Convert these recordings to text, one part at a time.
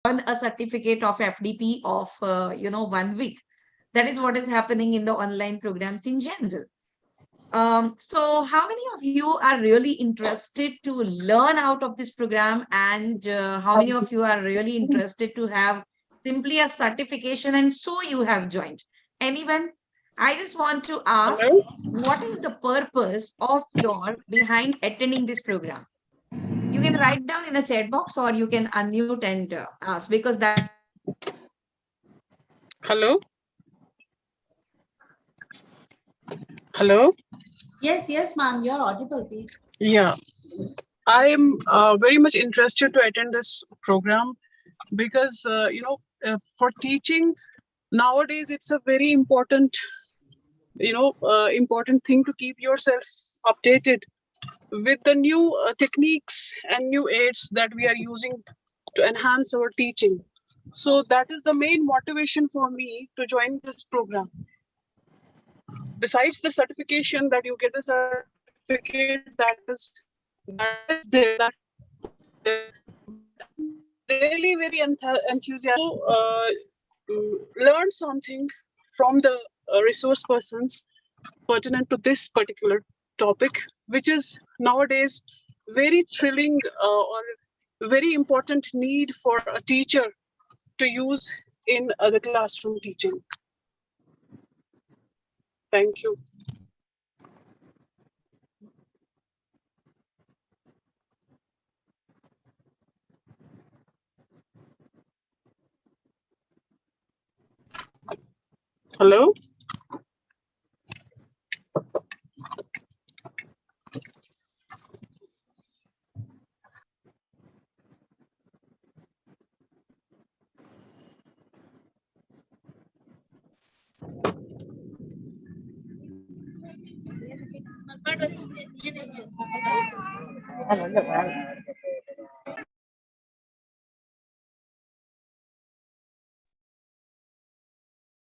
earn a certificate of FDP of 1 week. That is what is happening in the online programs in general. So how many of you are really interested to learn out of this program, and how many of you are really interested to have simply a certification and so you have joined? Anyone? I just want to ask, Hello? what is the purpose of your behind attending this program? You can write down in the chat box or you can unmute and ask, because that. Hello? Hello? Yes, ma'am, you're audible, please. Yeah. I'm very much interested to attend this program because, for teaching nowadays, it's a very important, important thing to keep yourself updated with the new techniques and new aids that we are using to enhance our teaching. So that is the main motivation for me to join this program. Besides the certification that you get, the certificate that is there, really very enthusiastic to learn something from the resource persons pertinent to this particular topic, which is nowadays very thrilling or very important need for a teacher to use in the classroom teaching. Thank you. Hello?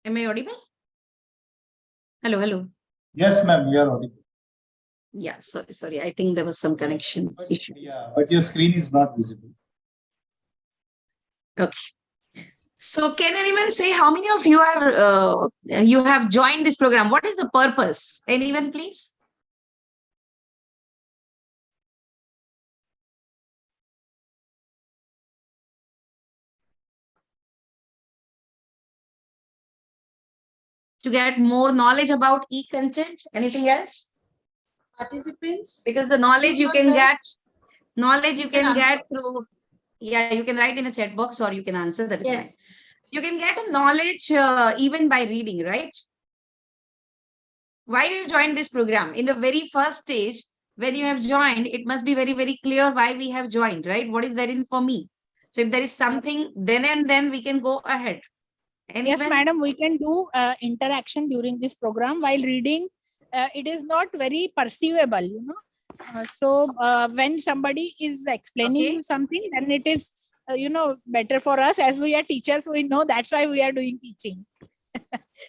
Am I audible? Hello. Yes, ma'am, you are audible. Yeah, sorry. I think there was some connection issue. Yeah, but your screen is not visible. Okay. So can anyone say how many of you are you have joined this program? What is the purpose? Anyone, please? To get more knowledge about e-content. Anything else? Participants? Because the knowledge you can get answer. through, yeah, you can write in a chat box or you can answer. That is Yes. fine. You can get a knowledge even by reading, right? Why you joined this program? In the very first stage, when you have joined, it must be very, very clear why we have joined, right? What is that in for me? So if there is something, then and then we can go ahead. Yes, madam, we can do interaction during this program while reading. It is not very perceivable, you know. So when somebody is explaining something, then it is, better for us as we are teachers. We know that's why we are doing teaching.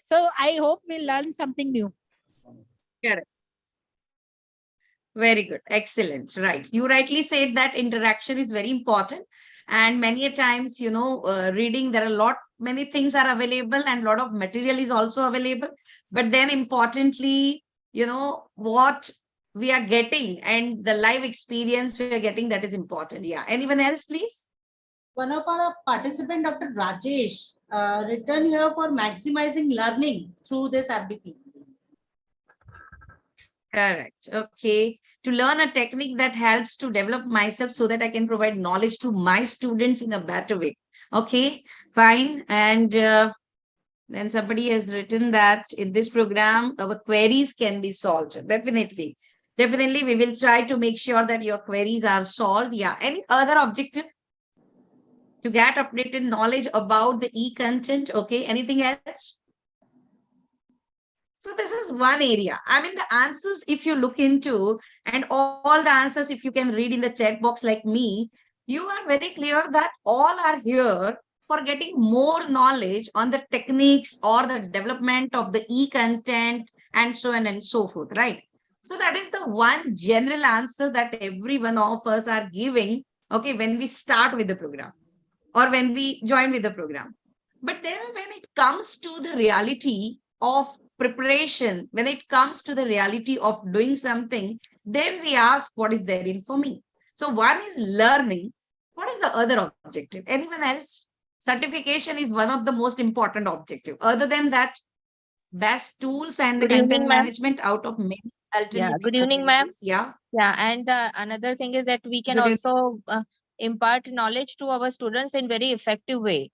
So I hope we learn something new. Correct. Very good. Excellent. Right. You rightly said that interaction is very important. And many a times, reading, there are many things are available and a lot of material is also available. But then importantly, what we are getting and the live experience we are getting, that is important. Yeah. Anyone else, please? One of our participant, Dr. Rajesh, written here for maximizing learning through this FDP. Correct. Okay. To learn a technique that helps to develop myself so that I can provide knowledge to my students in a better way. Okay, fine. And then somebody has written that in this program, our queries can be solved. Definitely. Definitely, we will try to make sure that your queries are solved. Yeah. Any other objective? To get updated knowledge about the e-content. Okay. Anything else? So this is one area. I mean, the answers, if you look into, and all the answers, if you can read in the chat box like me, you are very clear that all are here for getting more knowledge on the techniques or the development of the e-content and so on and so forth, right? So that is the one general answer that every one of us are giving, okay, when we start with the program. or when we join with the program. But then when it comes to the reality of preparation, when it comes to the reality of doing something, then we ask what is there in for me. So one is learning. What is the other objective? Anyone else? Certification is one of the most important objective. Other than that, best tools and the Good evening, content ma'am. management out of many Yeah, alternative good evening, ma'am. modalities. Yeah. Yeah, and another thing is that we can Good evening. also impart knowledge to our students in very effective way.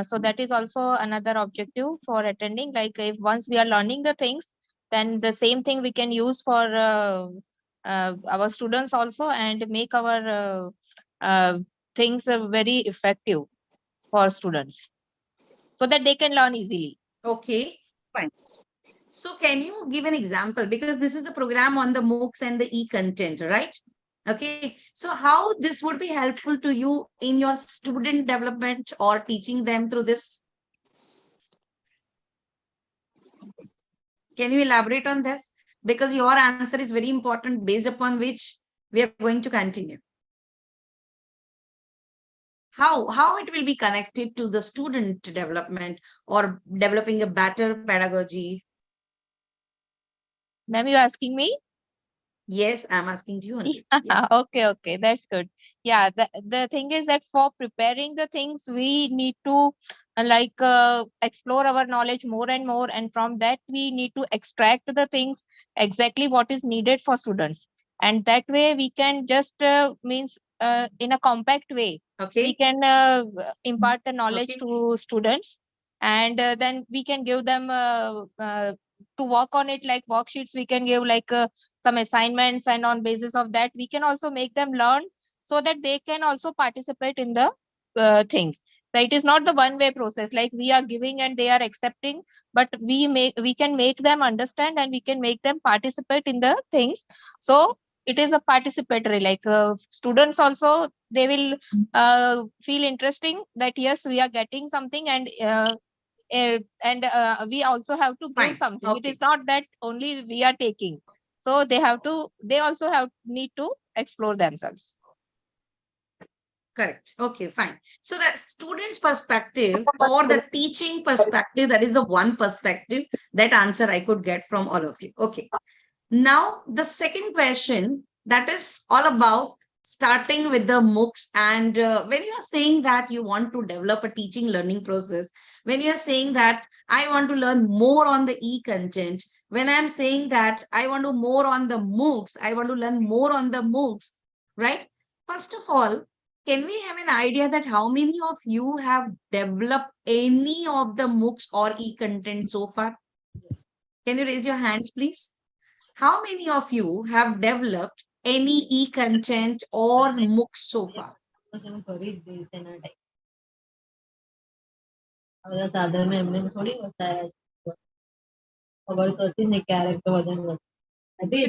So that is also another objective for attending. Like if once we are learning the things, then the same thing we can use for our students also and make our things very effective for students so that they can learn easily. Okay, fine. So can you give an example? Because this is the program on the MOOCs and the e-content, right? Okay, so how this would be helpful to you in your student development or teaching them through this? Can you elaborate on this? Because your answer is very important, based upon which we are going to continue. How it will be connected to the student development or developing a better pedagogy? Ma'am, you asking me? Yes, I'm asking you only. Yeah, Yeah. okay, that's good. Yeah, the thing is that for preparing the things, we need to explore our knowledge more and more, and from that we need to extract the things exactly what is needed for students, and that way we can just means in a compact way we Okay. can impart the knowledge Okay. to students, and then we can give them to work on it like worksheets. We can give some assignments, and on basis of that we can also make them learn so that they can also participate in the things. So it is not the one way process, like we are giving and they are accepting, but we can make them understand and we can make them participate in the things. So it is a participatory, like students also, they will feel interesting that yes, we are getting something, and we also have to give Fine. something. It Okay. is not that only we are taking. So they also need to explore themselves. Correct. Okay, fine. So the student's perspective or the teaching perspective, that is the one perspective, that answer I could get from all of you. Okay. Now, the second question, that is all about starting with the MOOCs. And when you are saying that you want to develop a teaching learning process, when you are saying that I want to learn more on the e-content, when I'm saying that I want to more on the MOOCs, I want to learn more on the MOOCs, right? First of all, can we have an idea that how many of you have developed any of the MOOCs or e-content so far? Can you raise your hands, please? How many of you have developed any e-content or MOOC so far?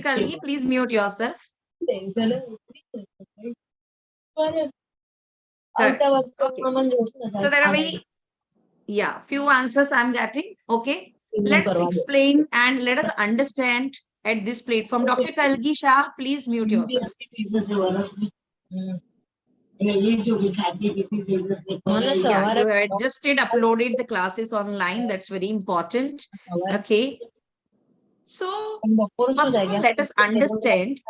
Kalgi, please mute yourself. Good. Okay. So there are few answers I'm getting. Okay. Let us explain and let us understand at this platform. Dr. Kalgi Shah, please mute yourself. Yeah, you had just uploaded the classes online. That's very important. Okay. So, first of all, let us understand.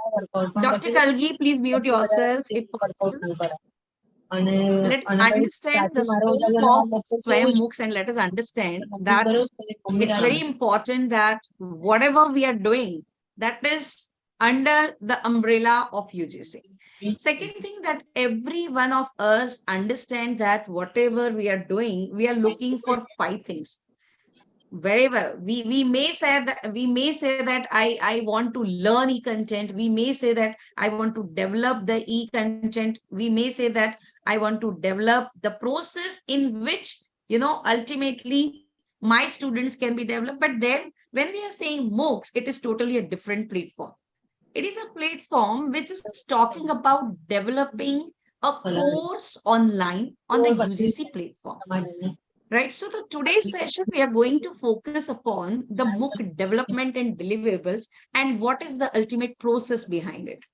Dr. Kalgi, please mute yourself if possible. Let us understand the scope of Swayam MOOCs and let us understand that it's very important that whatever we are doing, that is under the umbrella of UGC. Second thing, that every one of us understand that whatever we are doing, we are looking for 5 things. Wherever we may say that I want to learn e-content, we may say that I want to develop the e-content, we may say that I want to develop the process in which ultimately my students can be developed. But then when we are saying MOOCs, it is totally a different platform. It is a platform which is talking about developing a course online on the UGC platform. Right. So the today's session, we are going to focus upon the MOOC development and deliverables and what is the ultimate process behind it.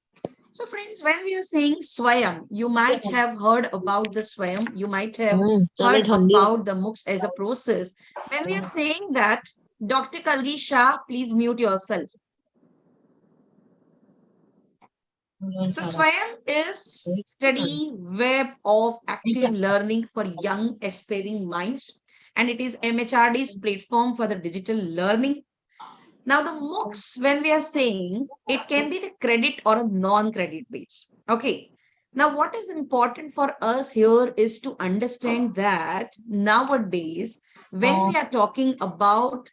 So friends, when we are saying Swayam, you might have heard about the Swayam, you might have heard about the MOOCs as a process. When we are saying that, Dr. Kalgi Shah, please mute yourself. So Swayam is study web of active learning for young aspiring minds, and it is MHRD's platform for the digital learning. Now the MOOCs, when we are saying, it can be the credit or a non-credit based. Okay. Now what is important for us here is to understand that nowadays, when we are talking about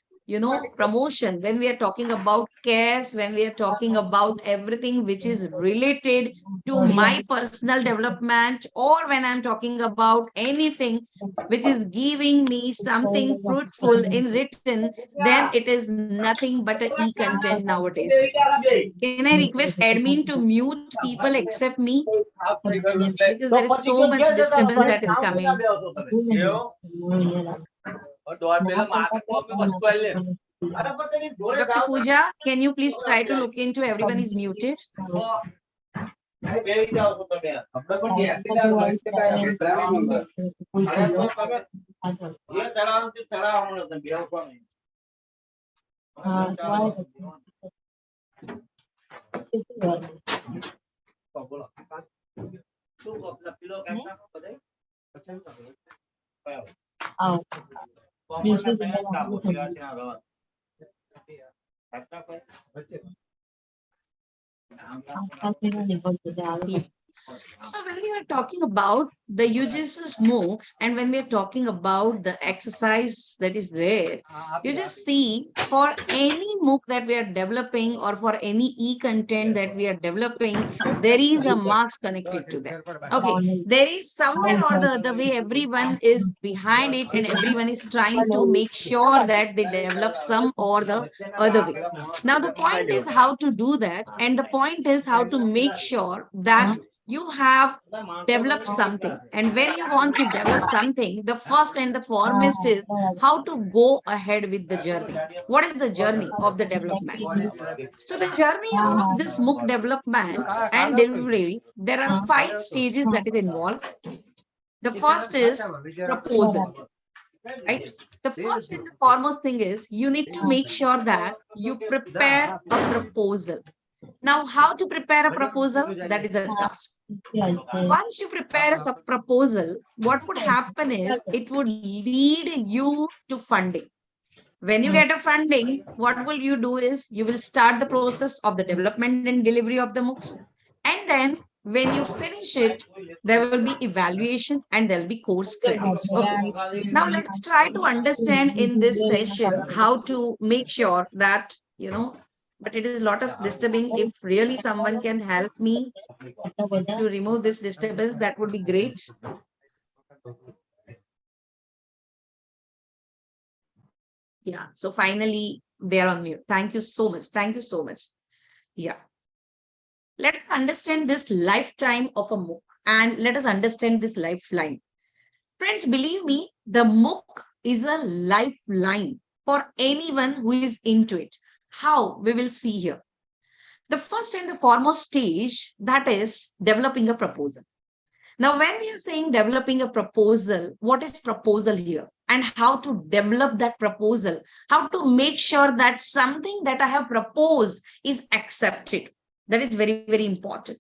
promotion, when we are talking about cares, when we are talking about everything which is related to my personal development, or when I'm talking about anything which is giving me something fruitful in written, then it is nothing but a e-content nowadays. Can I request admin to mute people except me? Because there is so much disturbance that is coming. Dr. Pooja, can you please try to look into everyone is muted? Yeah. So when we are talking about the uses of MOOCs, and when we are talking about the exercise that is there, you just see for any MOOC that we are developing or for any e-content that we are developing, there is a marks connected to that. Okay, there is somewhere or the other way everyone is behind it and everyone is trying to make sure that they develop some or the other way. Now the point is how to do that, and the point is how to make sure that you have developed something. And when you want to develop something, the first and the foremost is how to go ahead with the journey. What is the journey of the development? So the journey of this MOOC development and delivery, there are 5 stages that is involved. The first is proposal, right? The first and the foremost thing is you need to make sure that you prepare a proposal. Now, how to prepare a proposal? That is a task. Once you prepare a proposal, what would happen is it would lead you to funding. When you get a funding, what will you do is you will start the process of the development and delivery of the MOOCs. And then when you finish it, there will be evaluation and there will be course credits. Okay. Now let's try to understand in this session how to make sure that, but it is a lot of disturbing. If really someone can help me to remove this disturbance, that would be great. Yeah, so finally they are on mute. Thank you so much. Thank you so much. Yeah. Let us understand this lifetime of a MOOC and let us understand this lifeline. Friends, believe me, the MOOC is a lifeline for anyone who is into it. How? We will see here. The first and the foremost stage, that is developing a proposal. Now, when we are saying developing a proposal, what is proposal here? And how to develop that proposal? How to make sure that something that I have proposed is accepted? That is very, very important.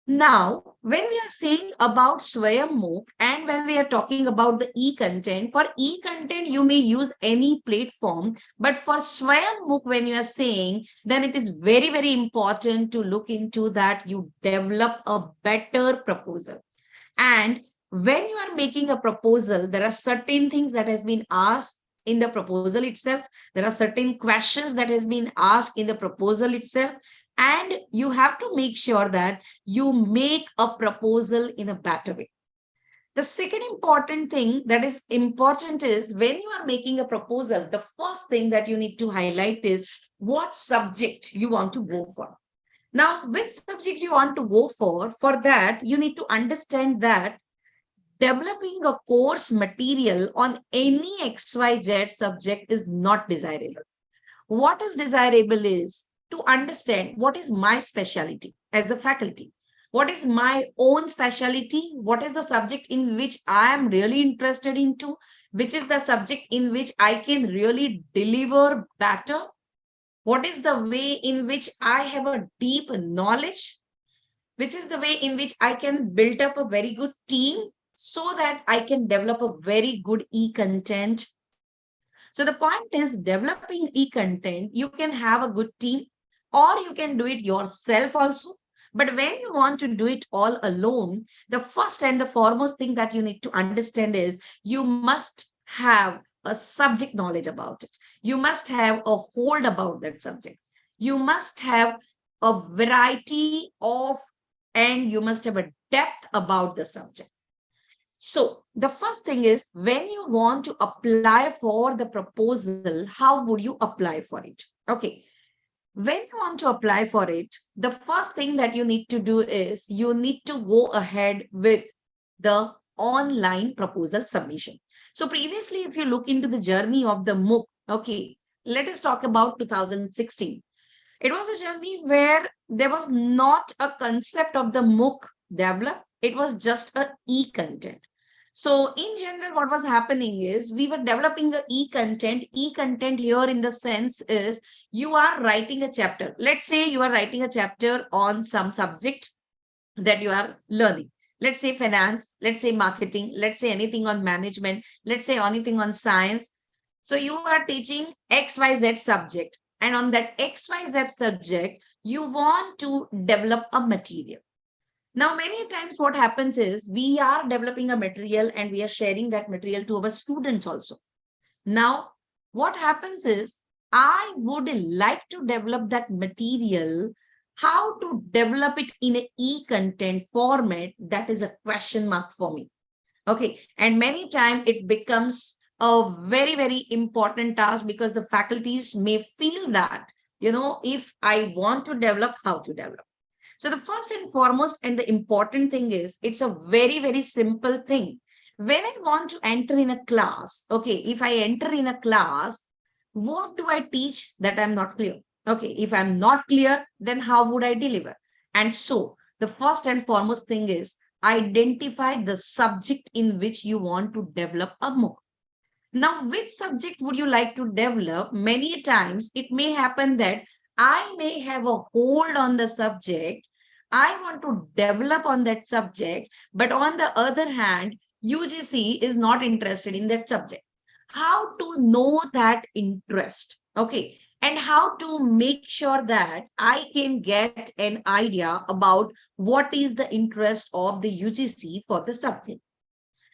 Now, when we are saying about Swayam MOOC and when we are talking about the e-content, for e-content, you may use any platform, but for Swayam MOOC, when you are saying, then it is very, very important to look into that you develop a better proposal. And when you are making a proposal, there are certain things that has been asked in the proposal itself. There are certain questions that has been asked in the proposal itself. And you have to make sure that you make a proposal in a better way. The second important thing that is important is when you are making a proposal, the first thing that you need to highlight is what subject you want to go for. Now, which subject you want to go for that, you need to understand that developing a course material on any XYZ subject is not desirable. What is desirable is to understand what is my specialty as a faculty. What is my own specialty? What is the subject in which I am really interested into? Which is the subject in which I can really deliver better? What is the way in which I have a deep knowledge? Which is the way in which I can build up a very good team so that I can develop a very good e-content. So the point is, developing e-content, you can have a good team or you can do it yourself also. But when you want to do it all alone, the first and the foremost thing that you need to understand is you must have a subject knowledge about it. You must have a hold about that subject. You must have a variety of, and you must have a depth about the subject. So the first thing is, when you want to apply for the proposal, how would you apply for it? Okay. When you want to apply for it, the first thing that you need to do is you need to go ahead with the online proposal submission. So previously, if you look into the journey of the MOOC, okay, let us talk about 2016. It was a journey where there was not a concept of the MOOC developed. It was just a e-content. So in general, what was happening is we were developing a e-content. E-content here in the sense is you are writing a chapter. Let's say you are writing a chapter on some subject that you are learning. Let's say finance, let's say marketing, let's say anything on management, let's say anything on science. So you are teaching XYZ subject. And on that XYZ subject, you want to develop a material. Now, many times what happens is we are developing a material and we are sharing that material to our students also. Now, what happens is I would like to develop that material. How to develop it in an e-content format, that is a question mark for me. Okay. And many times it becomes a very, very important task because the faculties may feel that, if I want to develop, how to develop. So the first and foremost and the important thing is it's a very, very simple thing. When I want to enter in a class, okay, if I enter in a class, what do I teach that I'm not clear? Okay, if I'm not clear, then how would I deliver? And so the first and foremost thing is identify the subject in which you want to develop a MOOC. Now, which subject would you like to develop? Many times it may happen that I may have a hold on the subject. I want to develop on that subject, but on the other hand, UGC is not interested in that subject. How to know that interest? Okay. And how to make sure that I can get an idea about what is the interest of the UGC for the subject.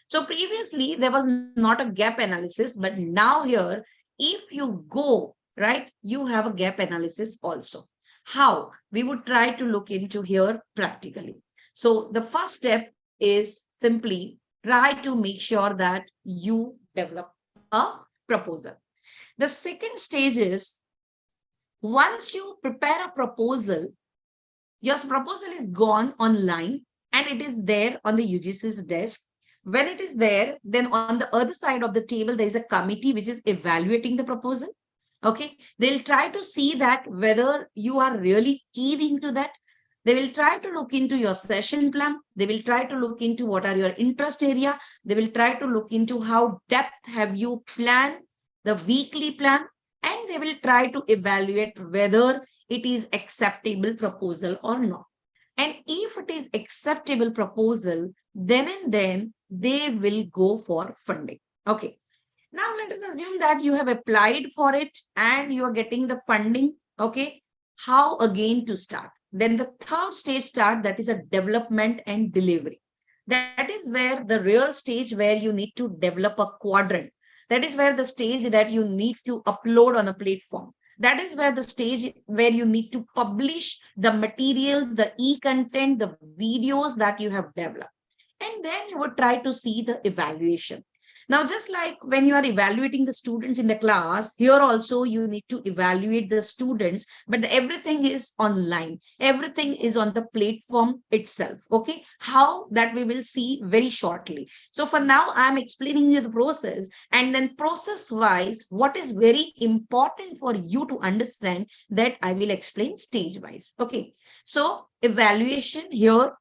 So previously there was not a gap analysis, but now here, if you go, right, you have a gap analysis also. How? We would try to look into here practically. So the first step is simply try to make sure that you develop a proposal. The second stage is once you prepare a proposal, your proposal is gone online and it is there on the UGC's desk. When it is there, then on the other side of the table, there is a committee which is evaluating the proposal. Okay, they'll try to see that whether you are really keyed into that. They will try to look into your session plan. They will try to look into what are your interest area. They will try to look into how depth have you planned the weekly plan, and they will try to evaluate whether it is acceptable proposal or not. And if it is acceptable proposal, then and then they will go for funding. Okay. Now let us assume that you have applied for it and you are getting the funding. Okay. How again to start? Then the third stage start, that is a development and delivery. That is where the real stage where you need to develop a quadrant. That is where the stage that you need to upload on a platform. That is where the stage where you need to publish the material, the e-content, the videos that you have developed. And then you would try to see the evaluation. Now, just like when you are evaluating the students in the class, here also you need to evaluate the students, but everything is online. Everything is on the platform itself. Okay. How that we will see very shortly. So for now, I'm explaining you the process, and then process wise, what is very important for you to understand, that I will explain stage wise. Okay. So evaluation here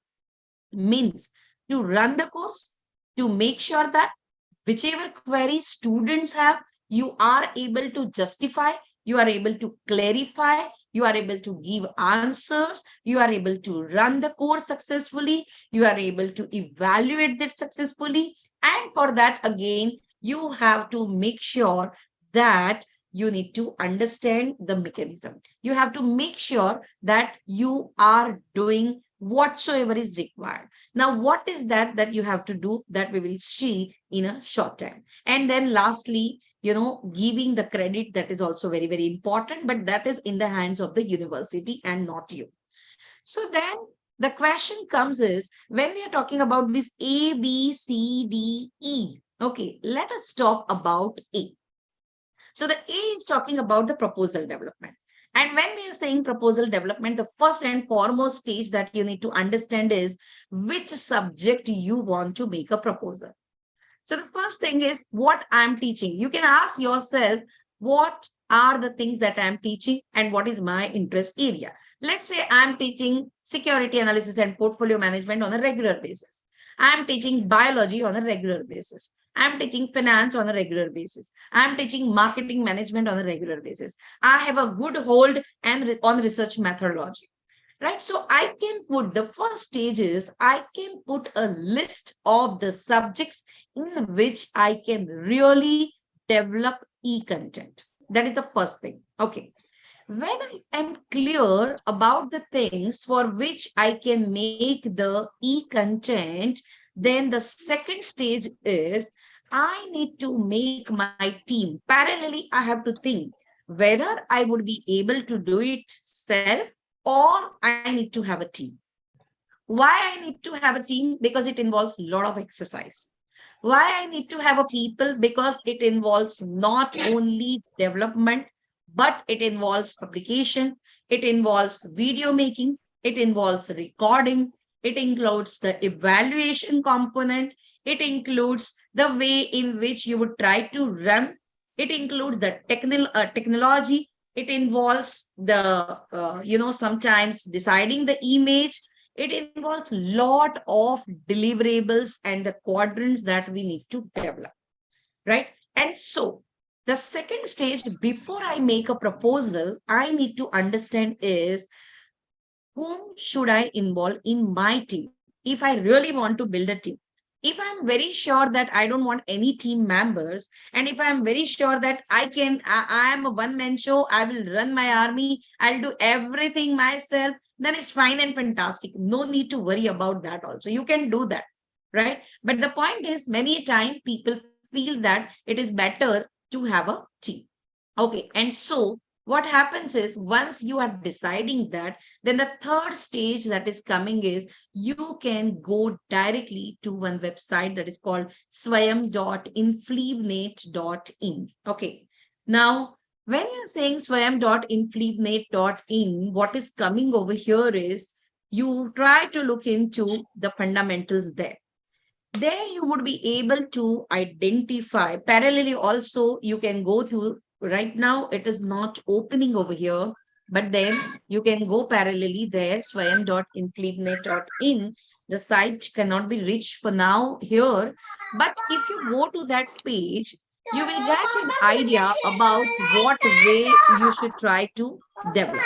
means to run the course, to make sure that whichever queries students have, you are able to justify, you are able to clarify, you are able to give answers, you are able to run the course successfully, you are able to evaluate that successfully. And for that, again, you have to make sure that you need to understand the mechanism. You have to make sure that you are doing whatsoever is required. Now, what is that you have to do, that we will see in a short time. And then lastly, giving the credit, that is also very, very important, but that is in the hands of the university and not you. So then the question comes is, when we are talking about this A, B, C, D, E, okay, let us talk about A. So the A is talking about the proposal development. And when we are saying proposal development, the first and foremost stage that you need to understand is which subject you want to make a proposal. So the first thing is what I'm teaching. You can ask yourself, what are the things that I'm teaching and what is my interest area? Let's say I'm teaching security analysis and portfolio management on a regular basis. I'm teaching biology on a regular basis. I'm teaching finance on a regular basis. I'm teaching marketing management on a regular basis. I have a good hold on research methodology, right? So I can put, the first stage is I can put a list of the subjects in which I can really develop e-content. That is the first thing. Okay. When I am clear about the things for which I can make the e-content, then the second stage is I need to make my team. Parallelly, I have to think whether I would be able to do it self or I need to have a team. Why I need to have a team? Because it involves a lot of exercise. Why I need to have a people? Because it involves not only development, but it involves publication, it involves video making, it involves recording, it includes the evaluation component, it includes the way in which you would try to run, it includes the technology, it involves the, sometimes deciding the image, it involves a lot of deliverables and the quadrants that we need to develop, right? And so the second stage, before I make a proposal, I need to understand is whom should I involve in my team if I really want to build a team. If I'm very sure that I don't want any team members, and if I'm very sure that I am a one-man show, I will run my army, I'll do everything myself, then it's fine and fantastic. No need to worry about that also. You can do that, right? But the point is, many a time people feel that it is better to have a team. Okay, and so what happens is once you are deciding that, then the third stage that is coming is you can go directly to one website that is called swayam.infleavnate.in. Okay, now when you're saying swayam.infleavnate.in, what is coming over here is you try to look into the fundamentals there. There you would be able to identify. Parallelly also, you can go to, right now it is not opening over here, but then you can go parallelly there, swayam.infleavnate.in. The site cannot be reached for now here, but if you go to that page, you will get an idea about what way you should try to develop.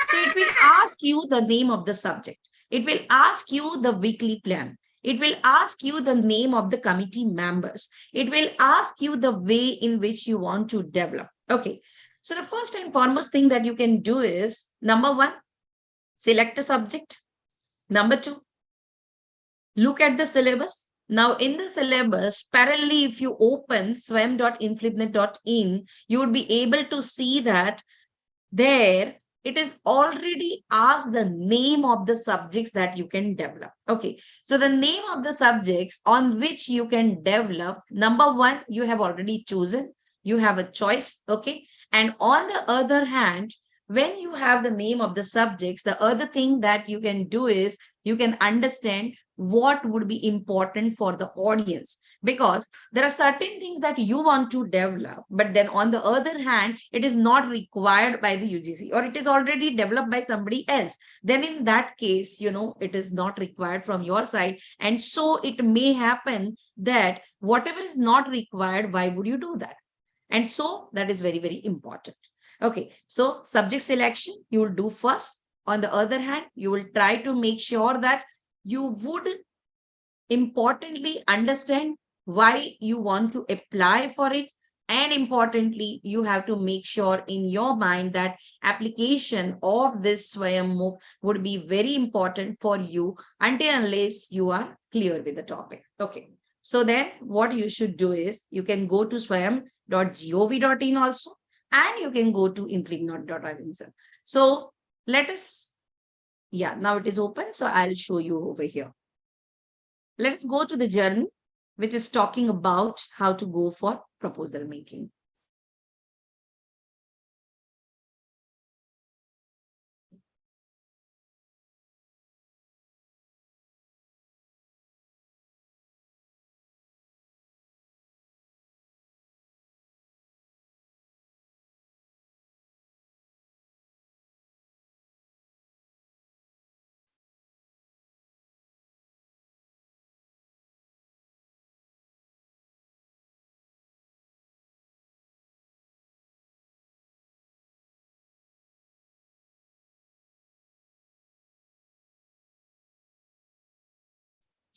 So it will ask you the name of the subject. It will ask you the weekly plan. It will ask you the name of the committee members. It will ask you the way in which you want to develop. Okay. So the first and foremost thing that you can do is, number one, select a subject. Number two, look at the syllabus. Now in the syllabus, parallelly, if you open swayam.infleavnate.in, you would be able to see that there it is already asked the name of the subjects that you can develop. Okay, so the name of the subjects on which you can develop, number one, you have already chosen, you have a choice. Okay, and on the other hand, when you have the name of the subjects, the other thing that you can do is you can understand what would be important for the audience, because there are certain things that you want to develop, but then on the other hand, it is not required by the UGC, or it is already developed by somebody else. Then in that case, it is not required from your side. And so it may happen that whatever is not required, why would you do that? And so that is very, very important. Okay, so subject selection, you will do first. On the other hand, you will try to make sure that you would importantly understand why you want to apply for it. And importantly, you have to make sure in your mind that application of this Swayam would be very important for you until unless you are clear with the topic. Okay, so then what you should do is you can go to swayam.gov.in also, and you can go to impregnate.in. So let us, yeah, now it is open. So I'll show you over here. Let's go to the journey, which is talking about how to go for proposal making.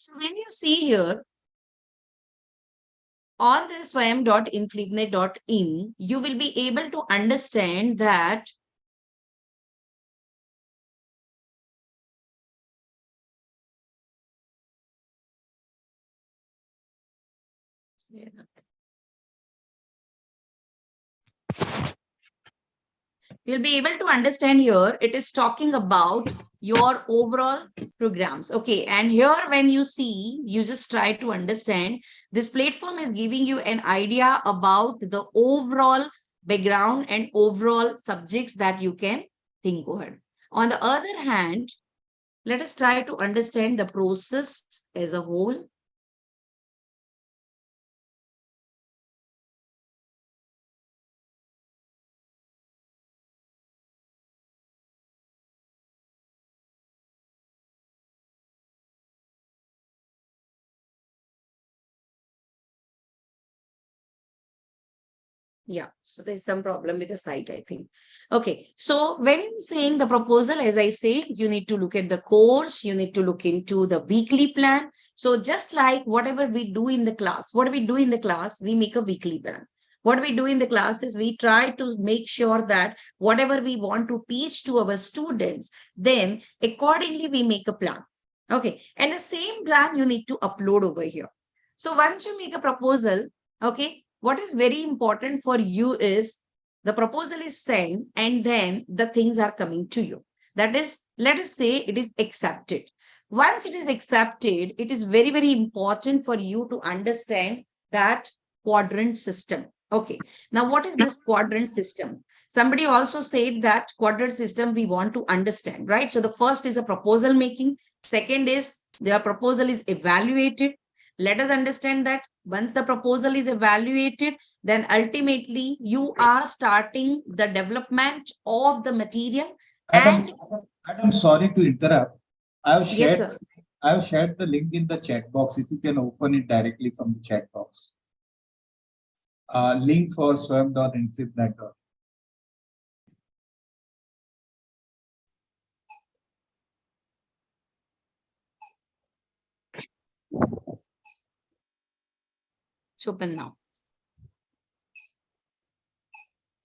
So when you see here on this swayam.infleepnet.in, you will be able to understand that you'll be able to understand here, it is talking about your overall programs. Okay, and here when you see, you just try to understand, this platform is giving you an idea about the overall background and overall subjects that you can think over. On the other hand, let us try to understand the process as a whole. Yeah, so there's some problem with the site, I think. Okay, so when saying the proposal, as I said, you need to look at the course, you need to look into the weekly plan. So just like whatever we do in the class, what we do in the class, we make a weekly plan. What we do in the class is we try to make sure that whatever we want to teach to our students, then accordingly we make a plan. Okay, and the same plan you need to upload over here. So once you make a proposal, okay, what is very important for you is the proposal is sent and then the things are coming to you. That is, let us say it is accepted. Once it is accepted, it is very, very important for you to understand that quadrant system. Okay, now what is this quadrant system? Somebody also said that quadrant system we want to understand, right? So the first is a proposal making. Second is their proposal is evaluated. Let us understand that once the proposal is evaluated, then ultimately you are starting the development of the material. Madam, Madam, sorry to interrupt. Yes, sir. I have shared the link in the chat box. If you can open it directly from the chat box. Link for swayam.infleepnet. It's open now.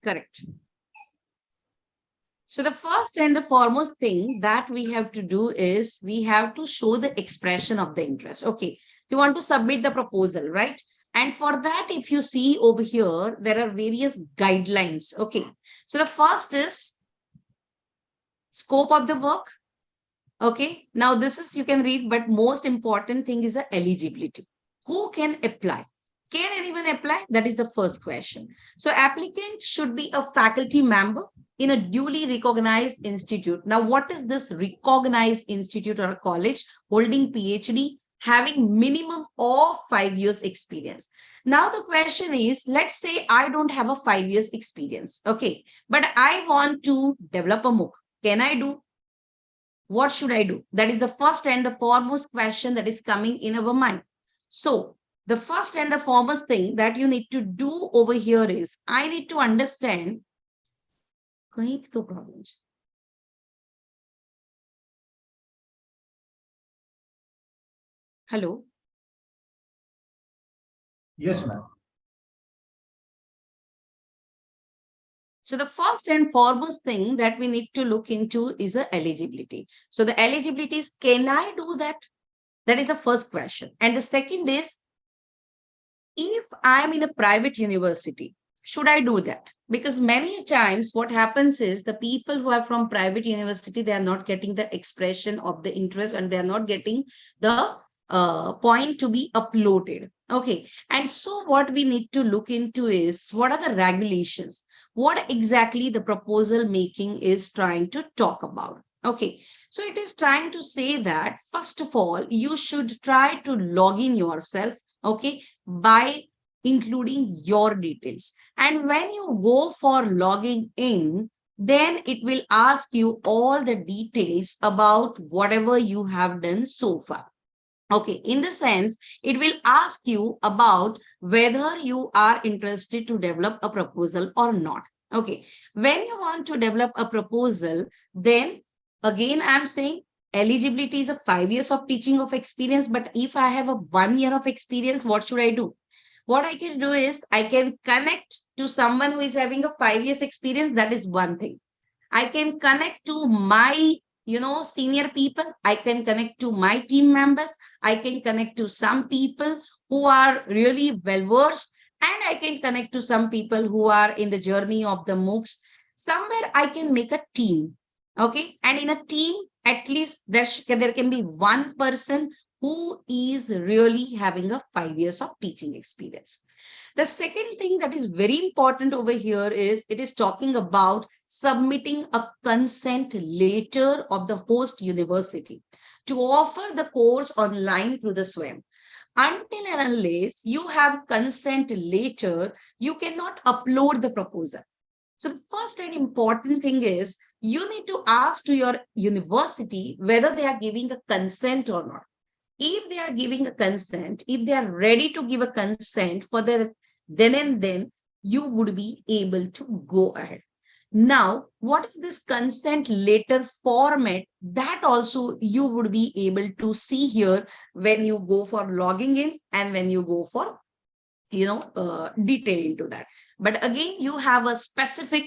Correct. So the first and the foremost thing that we have to do is we have to show the expression of the interest. Okay, so you want to submit the proposal, right? And for that, if you see over here, there are various guidelines. Okay, so the first is Scope of the work. Okay, now this is you can read, but most important thing is the eligibility. Who can apply? Can anyone apply? That is the first question. So applicant should be a faculty member in a duly recognized institute. Now, what is this recognized institute or college? Holding PhD, having minimum of 5 years experience. Now the question is, let's say I don't have a 5 years experience. Okay, but I want to develop a MOOC. Can I do? What should I do? That is the first and the foremost question that is coming in our mind. So the first and the foremost thing that you need to do over here is, I need to understand. Hello. Yes, ma'am. So the first and foremost thing that we need to look into is the eligibility. So the eligibility is, can I do that? That is the first question. And the second is, if I'm in a private university, should I do that? Because many times what happens is the people who are from private university, they are not getting the expression of the interest and they are not getting the point to be uploaded. Okay. And so what we need to look into is, what are the regulations? What exactly the proposal making is trying to talk about? Okay. So it is trying to say that, first of all, you should try to log in yourself, okay, by including your details. And when you go for logging in, then it will ask you all the details about whatever you have done so far. Okay, in the sense, it will ask you about whether you are interested to develop a proposal or not. Okay, when you want to develop a proposal, then again, I'm saying eligibility is a 5 years of teaching of experience. But if I have a 1 year of experience, what should I do? What I can do is I can connect to someone who is having a 5 years experience. That is one thing. I can connect to my, senior people. I can connect to my team members. I can connect to some people who are really well versed, and I can connect to some people who are in the journey of the MOOCs. Somewhere I can make a team. Okay. And in a team, at least there can be one person who is really having a 5 years of teaching experience. The second thing that is very important over here is, it is talking about submitting a consent letter of the host university to offer the course online through the SWAYAM. Until and unless you have consent letter, you cannot upload the proposal. So the first and important thing is, you need to ask to your university whether they are giving a consent or not. If they are giving a consent, if they are ready to give a consent for the then and then, you would be able to go ahead. Now, what is this consent letter format? That also you would be able to see here when you go for logging in and when you go for, detail into that. But again, you have a specific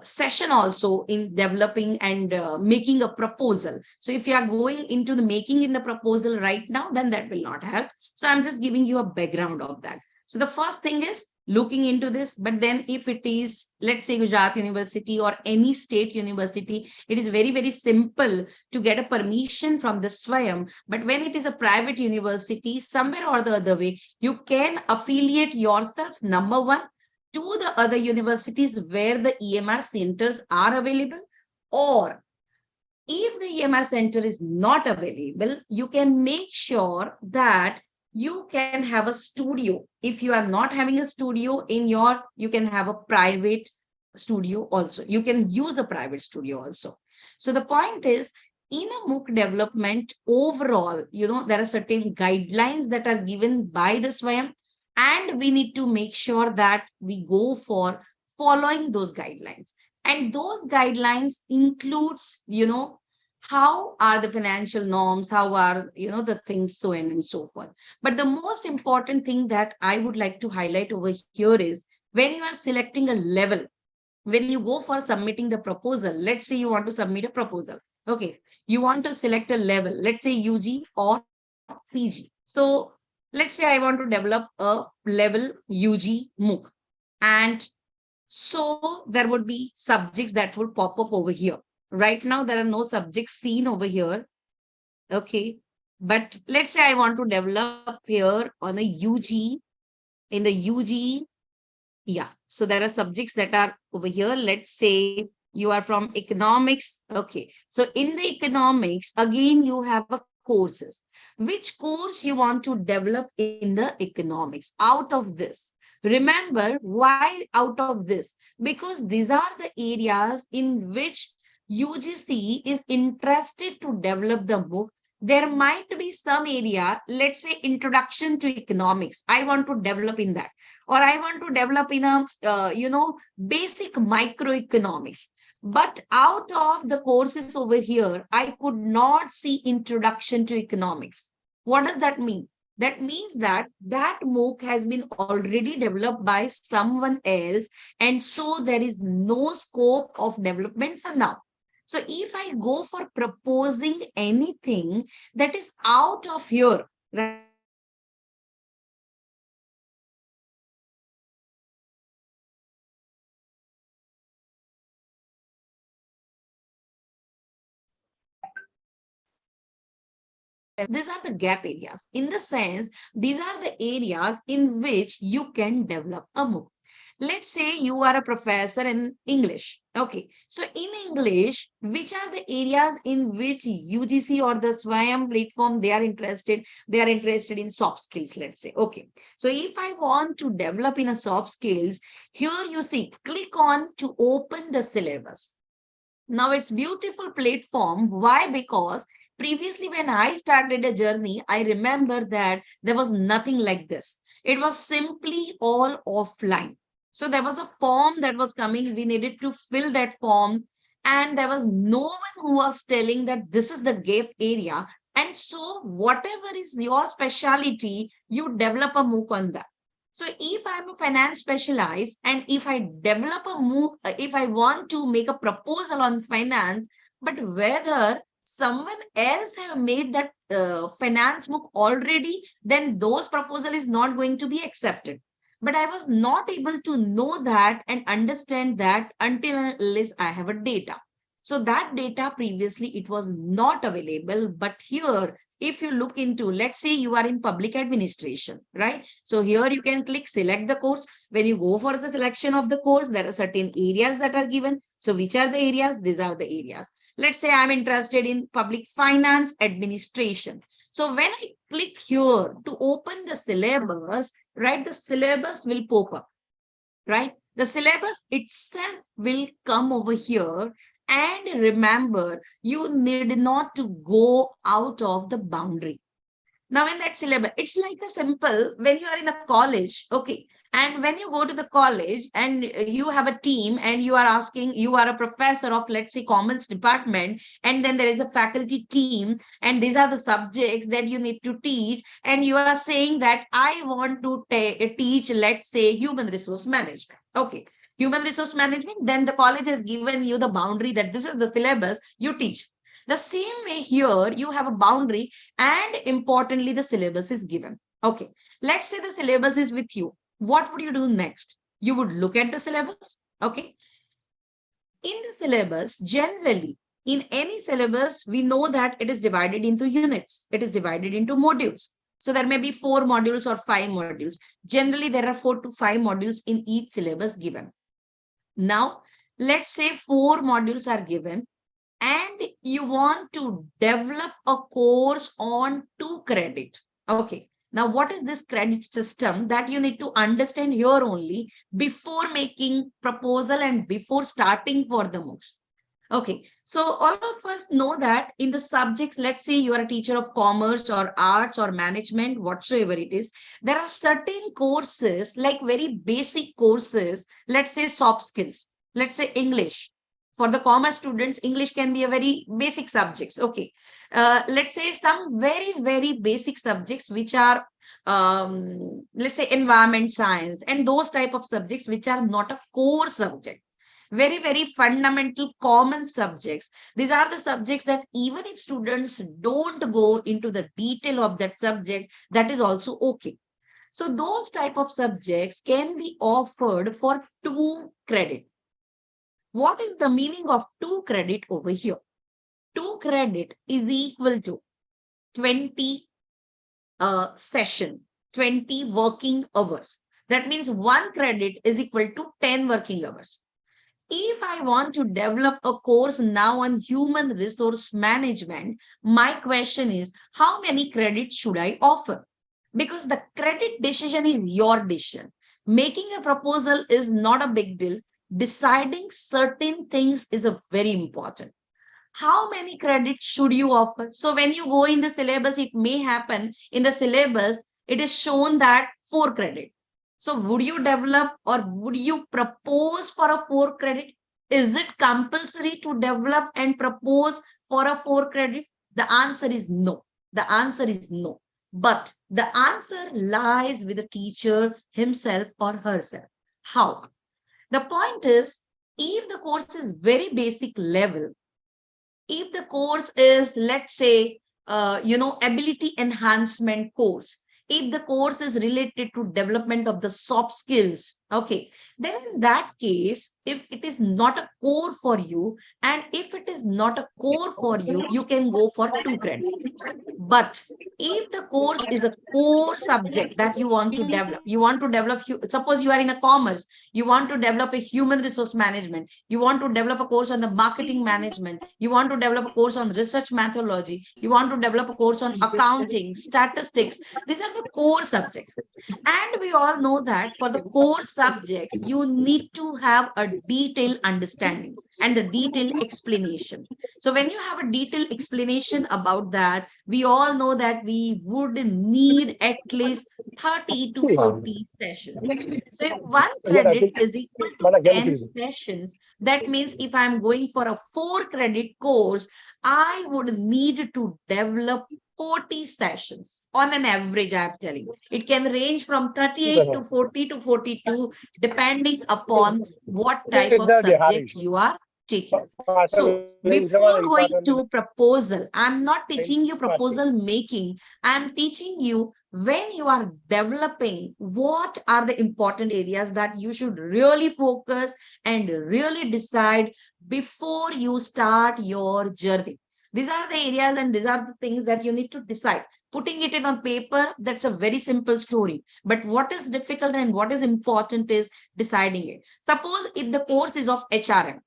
session also in developing and making a proposal. So if you are going into the making in the proposal right now, then that will not help. So I'm just giving you a background of that. So the first thing is looking into this. But then if it is, let's say, Gujarat University or any state university, it is very, very simple to get a permission from the SWAYAM. But when it is a private university, somewhere or the other way, you can affiliate yourself, number one, to the other universities where the EMR centers are available. Or if the EMR center is not available, you can make sure that you can have a studio. If you are not having a studio in your, you can have a private studio also. You can use a private studio also. So the point is, in a MOOC development overall, there are certain guidelines that are given by the SWAYAM, and we need to make sure that we go for following those guidelines. And those guidelines includes, how are the financial norms, how are, the things, so on and so forth. But the most important thing that I would like to highlight over here is, when you are selecting a level, when you go for submitting the proposal, let's say you want to submit a proposal. Okay. You want to select a level, let's say UG or PG. So let's say I want to develop a level UG MOOC. And so there would be subjects that would pop up over here. Right now, there are no subjects seen over here. Okay. But let's say I want to develop here on a UG, in the UG. Yeah. So there are subjects that are over here. Let's say you are from economics. Okay. So in the economics, again, you have a courses. Which course you want to develop in the economics out of this? Remember, why out of this? Because these are the areas in which UGC is interested to develop the book. There might be some area, let's say introduction to economics. I want to develop in that, or I want to develop in a, basic microeconomics. But out of the courses over here, I could not see introduction to economics. What does that mean? That means that that MOOC has been already developed by someone else. And so there is no scope of development for now. So if I go for proposing anything that is out of here, right? These are the gap areas. In the sense, these are the areas in which you can develop a MOOC. Let's say you are a professor in English. Okay. So in English, which are the areas in which UGC or the Swayam platform, they are interested? They are interested in soft skills, let's say. Okay. So if I want to develop in a soft skills, here you see, click on to open the syllabus. Now it's beautiful platform. Why? Because previously when I started a journey, I remember that there was nothing like this. It was simply all offline. So there was a form that was coming. We needed to fill that form. And there was no one who was telling that this is the gap area. And so whatever is your specialty, you develop a MOOC on that. So if I'm a finance specialist and if I develop a MOOC, if I want to make a proposal on finance, but whether someone else have made that finance MOOC already, then those proposal is not going to be accepted. But I was not able to know that and understand that until unless I have a data. So that data previously it was not available, but here if you look into, let's say you are in public administration, right? So here you can click select the course. When you go for the selection of the course, there are certain areas that are given. So which are the areas? These are the areas. Let's say I'm interested in public finance administration. So when I click here to open the syllabus, right, the syllabus will pop up, right? The syllabus itself will come over here. And remember, you need not to go out of the boundary. Now, in that syllabus, it's like a simple, when you are in a college, okay, and when you go to the college and you have a team and you are asking, you are a professor of, let's say, commerce department, and then there is a faculty team, and these are the subjects that you need to teach, and you are saying that I want to teach, let's say, human resource management. Okay, human resource management, then the college has given you the boundary that this is the syllabus you teach. The same way here, you have a boundary and importantly, the syllabus is given. Okay, let's say the syllabus is with you. What would you do next? You would look at the syllabus. Okay. In the syllabus, generally, in any syllabus, we know that it is divided into units. It is divided into modules. So there may be 4 modules or 5 modules. Generally, there are 4 to 5 modules in each syllabus given. Now, let's say 4 modules are given and you want to develop a course on 2 credit. Okay. Now, what is this credit system that you need to understand here only before making proposal and before starting for the MOOCs? Okay, so all of us know that in the subjects, let's say you are a teacher of commerce or arts or management, whatsoever it is, there are certain courses, like very basic courses, let's say soft skills, let's say English. For the commerce students, English can be a very basic subjects. Okay, let's say some very, very basic subjects, which are, let's say environment science and those type of subjects, which are not a core subject. Very, very fundamental common subjects. These are the subjects that even if students don't go into the detail of that subject, that is also okay. So those type of subjects can be offered for 2 credit. What is the meaning of 2 credit over here? 2 credit is equal to 20 session, 20 working hours. That means 1 credit is equal to 10 working hours. If I want to develop a course now on human resource management, my question is, how many credits should I offer? Because the credit decision is your decision. Making a proposal is not a big deal. Deciding certain things is a very important. How many credits should you offer? So when you go in the syllabus, it may happen in the syllabus, it is shown that 4 credit. So would you develop or would you propose for a 4 credit? Is it compulsory to develop and propose for a 4 credit? The answer is no. The answer is no. But the answer lies with the teacher himself or herself. How? The point is, if the course is very basic level, if the course is, let's say, ability enhancement course, if the course is related to development of the soft skills, okay, then in that case, if it is not a core for you, and if it is not a core for you, you can go for 2 credits. But if the course is a core subject that you want to develop, suppose you are in a commerce, you want to develop a human resource management, you want to develop a course on the marketing management, you want to develop a course on research methodology, you want to develop a course on accounting, statistics, these are the core subjects. And we all know that for the core subjects, you need to have a detailed understanding and the detailed explanation. So when you have a detailed explanation about that, we all know that we would need at least 30 to 40 sessions. So if 1 credit is equal to 10 sessions, that means if I'm going for a 4 credit course, I would need to develop 40 sessions on an average. I'm telling you, it can range from 38 to 40 to 42, depending upon what type of subject you are taking. So before going to proposal, I'm not teaching you proposal making. I'm teaching you when you are developing, what are the important areas that you should really focus and really decide before you start your journey. These are the areas and these are the things that you need to decide. Putting it in on paper, that's a very simple story. But what is difficult and what is important is deciding it. Suppose if the course is of HRM,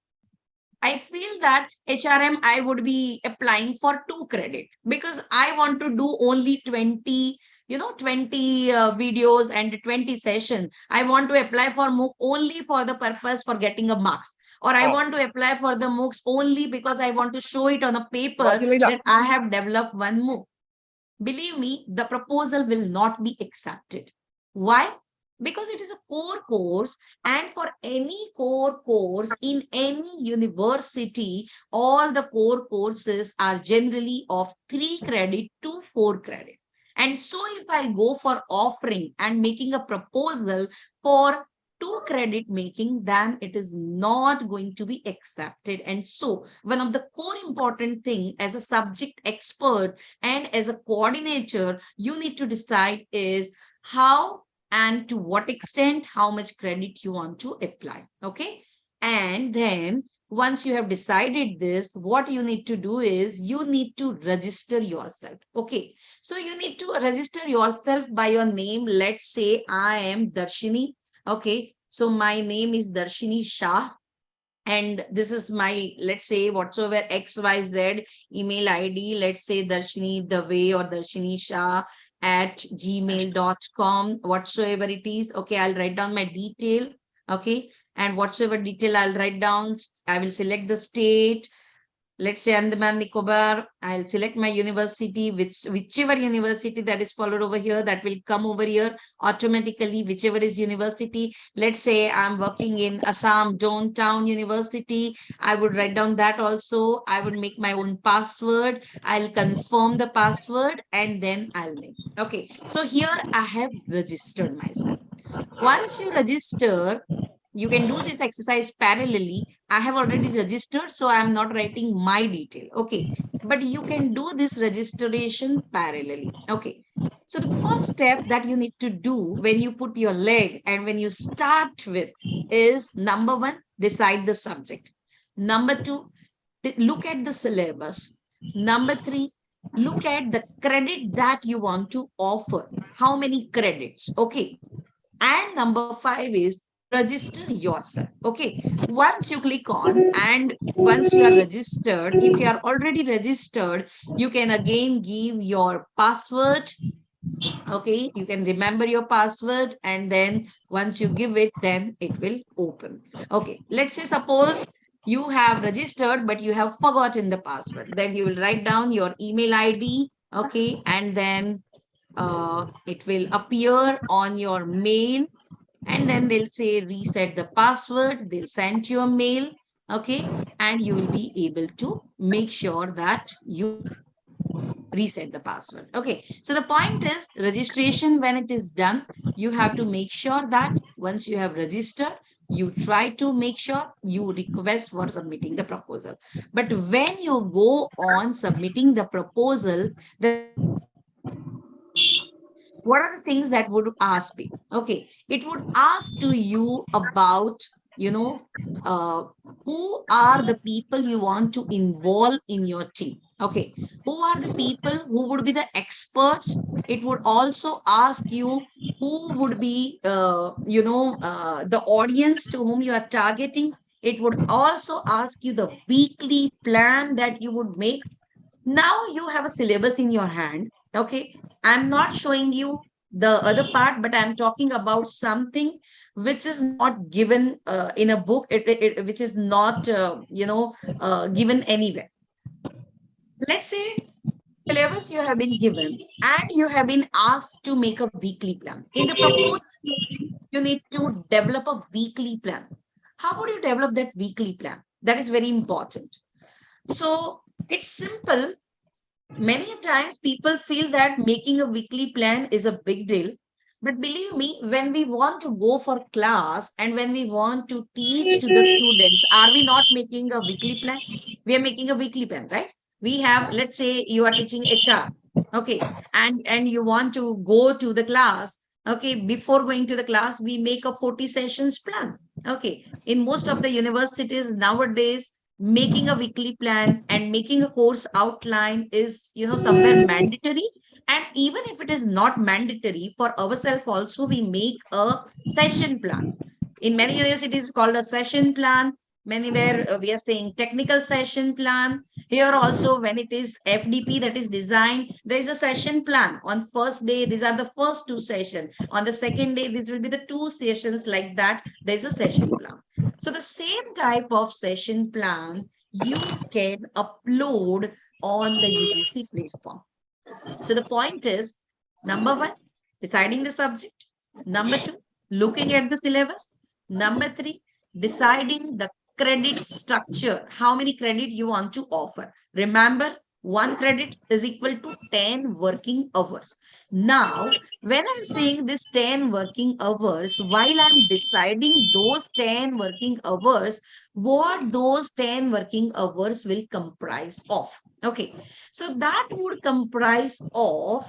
I feel that HRM, I would be applying for 2 credit because I want to do only 20, 20 videos and 20 sessions. I want to apply for MOOC only for the purpose for getting a marks. Or I want to apply for the MOOCs only because I want to show it on a paper that I have developed one MOOC. Believe me, the proposal will not be accepted. Why? Because it is a core course, and for any core course in any university, all the core courses are generally of 3 credit to 4 credit. And so if I go for offering and making a proposal for 2 credit making, then it is not going to be accepted. And so one of the core important thing as a subject expert and as a coordinator, you need to decide is how and to what extent, how much credit you want to apply. Okay. And then once you have decided this, what you need to do is you need to register yourself. Okay. So you need to register yourself by your name. Let's say I am Darshini. Okay. So my name is Darshini Shah. And this is my, let's say, whatsoever XYZ email ID. Let's say Darshini Dave or Darshini Shah at gmail.com, whatsoever it is. Okay, I'll write down my detail. Okay, and whatsoever detail I'll write down, I will select the state. Let's say Andaman Nicobar. I'll select my university, whichever university that is followed over here, that will come over here automatically, whichever is university. Let's say I'm working in Assam, Downtown University. I would write down that also. I would make my own password. I'll confirm the password and then I'll make. Okay. So here I have registered myself. Once you register, you can do this exercise parallelly. I have already registered, so I'm not writing my detail. Okay. But you can do this registration parallelly. Okay. So the first step that you need to do when you put your leg and when you start with is number 1, decide the subject. Number 2, look at the syllabus. Number 3, look at the credit that you want to offer. How many credits? Okay. And number 5 is register yourself. Okay. Once you click on and once you are registered, if you are already registered, you can again give your password. Okay, you can remember your password, and then once you give it, then it will open. Okay, let's say suppose you have registered but you have forgotten the password, then you will write down your email ID. Okay, and then it will appear on your mail, and then they'll say reset the password, they'll send you a mail. Okay, and you will be able to make sure that you reset the password. Okay, so the point is registration, when it is done, you have to make sure that once you have registered, you try to make sure you request for submitting the proposal. But when you go on submitting the proposal, the what are the things that would ask me? Okay, it would ask to you about, you know, uh, who are the people you want to involve in your team. Okay, who are the people who would be the experts? It would also ask you who would be, the audience to whom you are targeting. It would also ask you the weekly plan that you would make. Now you have a syllabus in your hand. Okay, I'm not showing you the other part, but I'm talking about something which is not given in a book, which is not given anywhere. Let's say syllabus you have been given and you have been asked to make a weekly plan. In the proposal, you need to develop a weekly plan. How would you develop that weekly plan? That is very important. So it's simple. Many times people feel that making a weekly plan is a big deal. But believe me, when we want to go for class and when we want to teach to the students, are we not making a weekly plan? We are making a weekly plan, right? We have, let's say you are teaching HR. Okay. And you want to go to the class. Okay. Before going to the class, we make a 40 sessions plan. Okay. In most of the universities nowadays, making a weekly plan and making a course outline is somewhere mandatory. And even if it is not mandatory for ourselves also, we make a session plan. In many universities called a session plan. Many where we are saying technical session plan. Here also, when it is FDP, that is design, there is a session plan. On first day, these are the first 2 sessions. On the second day, this will be the 2 sessions. Like that, there is a session plan. So the same type of session plan you can upload on the UGC platform. So the point is, number 1, deciding the subject. Number 2, looking at the syllabus. Number 3, deciding the credit structure, how many credit you want to offer. Remember, 1 credit is equal to 10 working hours. Now, when I'm saying this 10 working hours, while I'm deciding those 10 working hours, what those 10 working hours will comprise of. Okay, so that would comprise of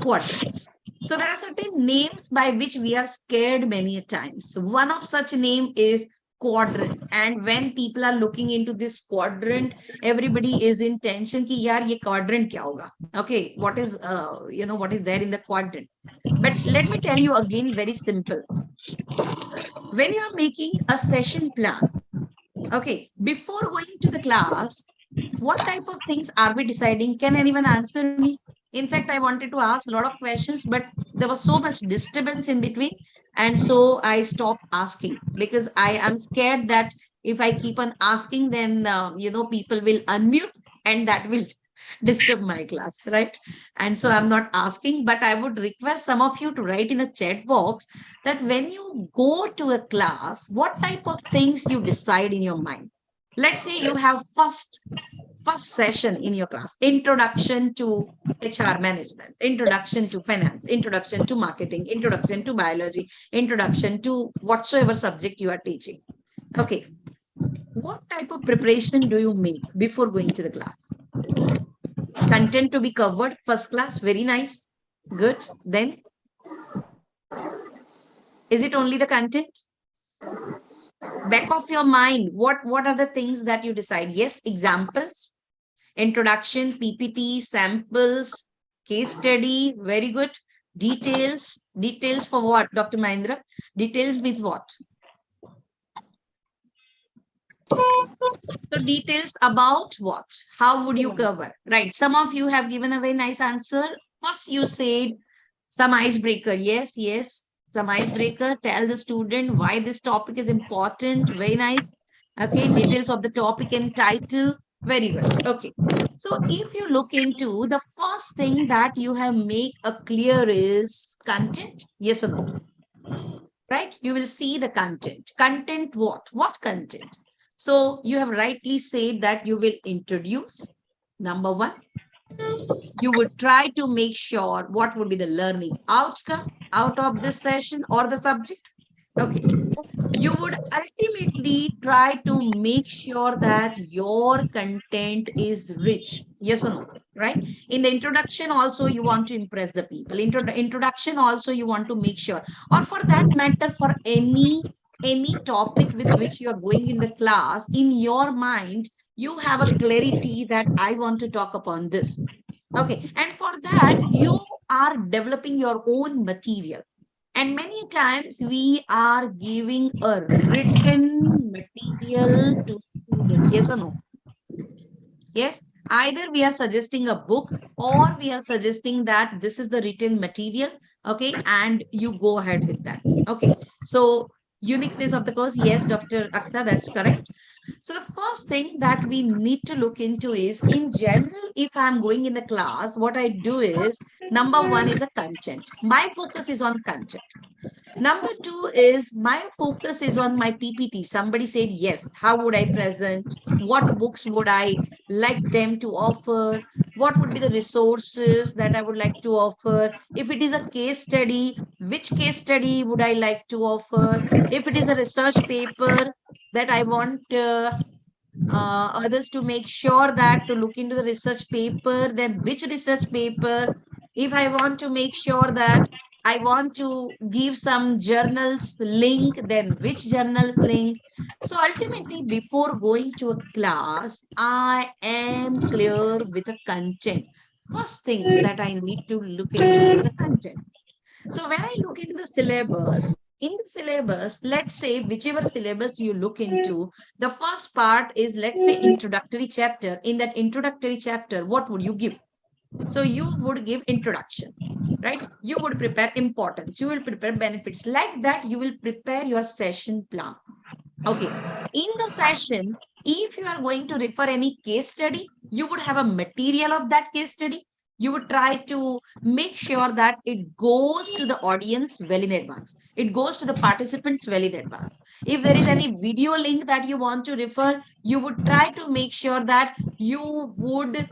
quadrants. So there are certain names by which we are scared many times. One of such name is quadrant. And when people are looking into this quadrant, everybody is in tension ki yaar ye quadrant kya hoga? Okay, what is what is there in the quadrant? But let me tell you again, very simple. When you are making a session plan, okay, before going to the class, what type of things are we deciding? Can anyone answer me? In fact, I wanted to ask a lot of questions, but there was so much disturbance in between. And so I stopped asking because I am scared that if I keep on asking, then, people will unmute and that will disturb my class, right? And so I'm not asking, but I would request some of you to write in a chat box that when you go to a class, what type of things you decide in your mind. Let's say you have first session in your class, introduction to HR management, introduction to finance, introduction to marketing, introduction to biology, introduction to whatsoever subject you are teaching. Okay, what type of preparation do you make before going to the class? Content to be covered, first class, very nice, good. Then is it only the content? back of your mind, what are the things that you decide? Yes, examples, introduction, PPT, samples, case study. Very good. Details. Details for what, Dr. Mahindra? Details means what? So details about what? How would you cover? Right. Some of you have given a very nice answer. First, you said some icebreaker. Yes, yes. Some icebreaker. Tell the student why this topic is important. Very nice. Okay. Details of the topic and title. Very good. Okay. So if you look into the first thing that you have made a clear is content. Yes or no? Right? You will see the content. Content what? What content? So you have rightly said that you will introduce, number one. You would try to make sure what would be the learning outcome out of this session or the subject. Okay. You would ultimately try to make sure that your content is rich. Yes or no? Right? In the introduction, also, you want to impress the people. Introduction, also, you want to make sure, or for that matter, for any topic with which you are going in the class, in your mind, you have a clarity that I want to talk upon this. Okay. And for that, you are developing your own material. And many times we are giving a written material to student. Yes or no? Yes. Either we are suggesting a book or we are suggesting that this is the written material. Okay. And you go ahead with that. Okay. So uniqueness of the course. Yes, Dr. Akhtar, that's correct. So the first thing that we need to look into is, in general, if I'm going in the class, what I do is, number one is a content. My focus is on content. Number two is my focus is on my PPT. Somebody said, yes, how would I present? What books would I like them to offer? What would be the resources that I would like to offer? If it is a case study, which case study would I like to offer? If it is a research paper that I want others to make sure that to look into the research paper, then which research paper? If I want to make sure that I want to give some journals link, then which journals link? So ultimately, before going to a class, I am clear with the content. First thing that I need to look into is the content. So when I look into the syllabus, in the syllabus, let's say whichever syllabus you look into, the first part is, let's say, introductory chapter. In that introductory chapter, what would you give? So you would give introduction, right? You would prepare importance. You will prepare benefits. Like that, you will prepare your session plan. Okay. In the session, if you are going to refer any case study, you would have a material of that case study. You would try to make sure that it goes to the audience well in advance. It goes to the participants well in advance. If there is any video link that you want to refer, you would try to make sure that you would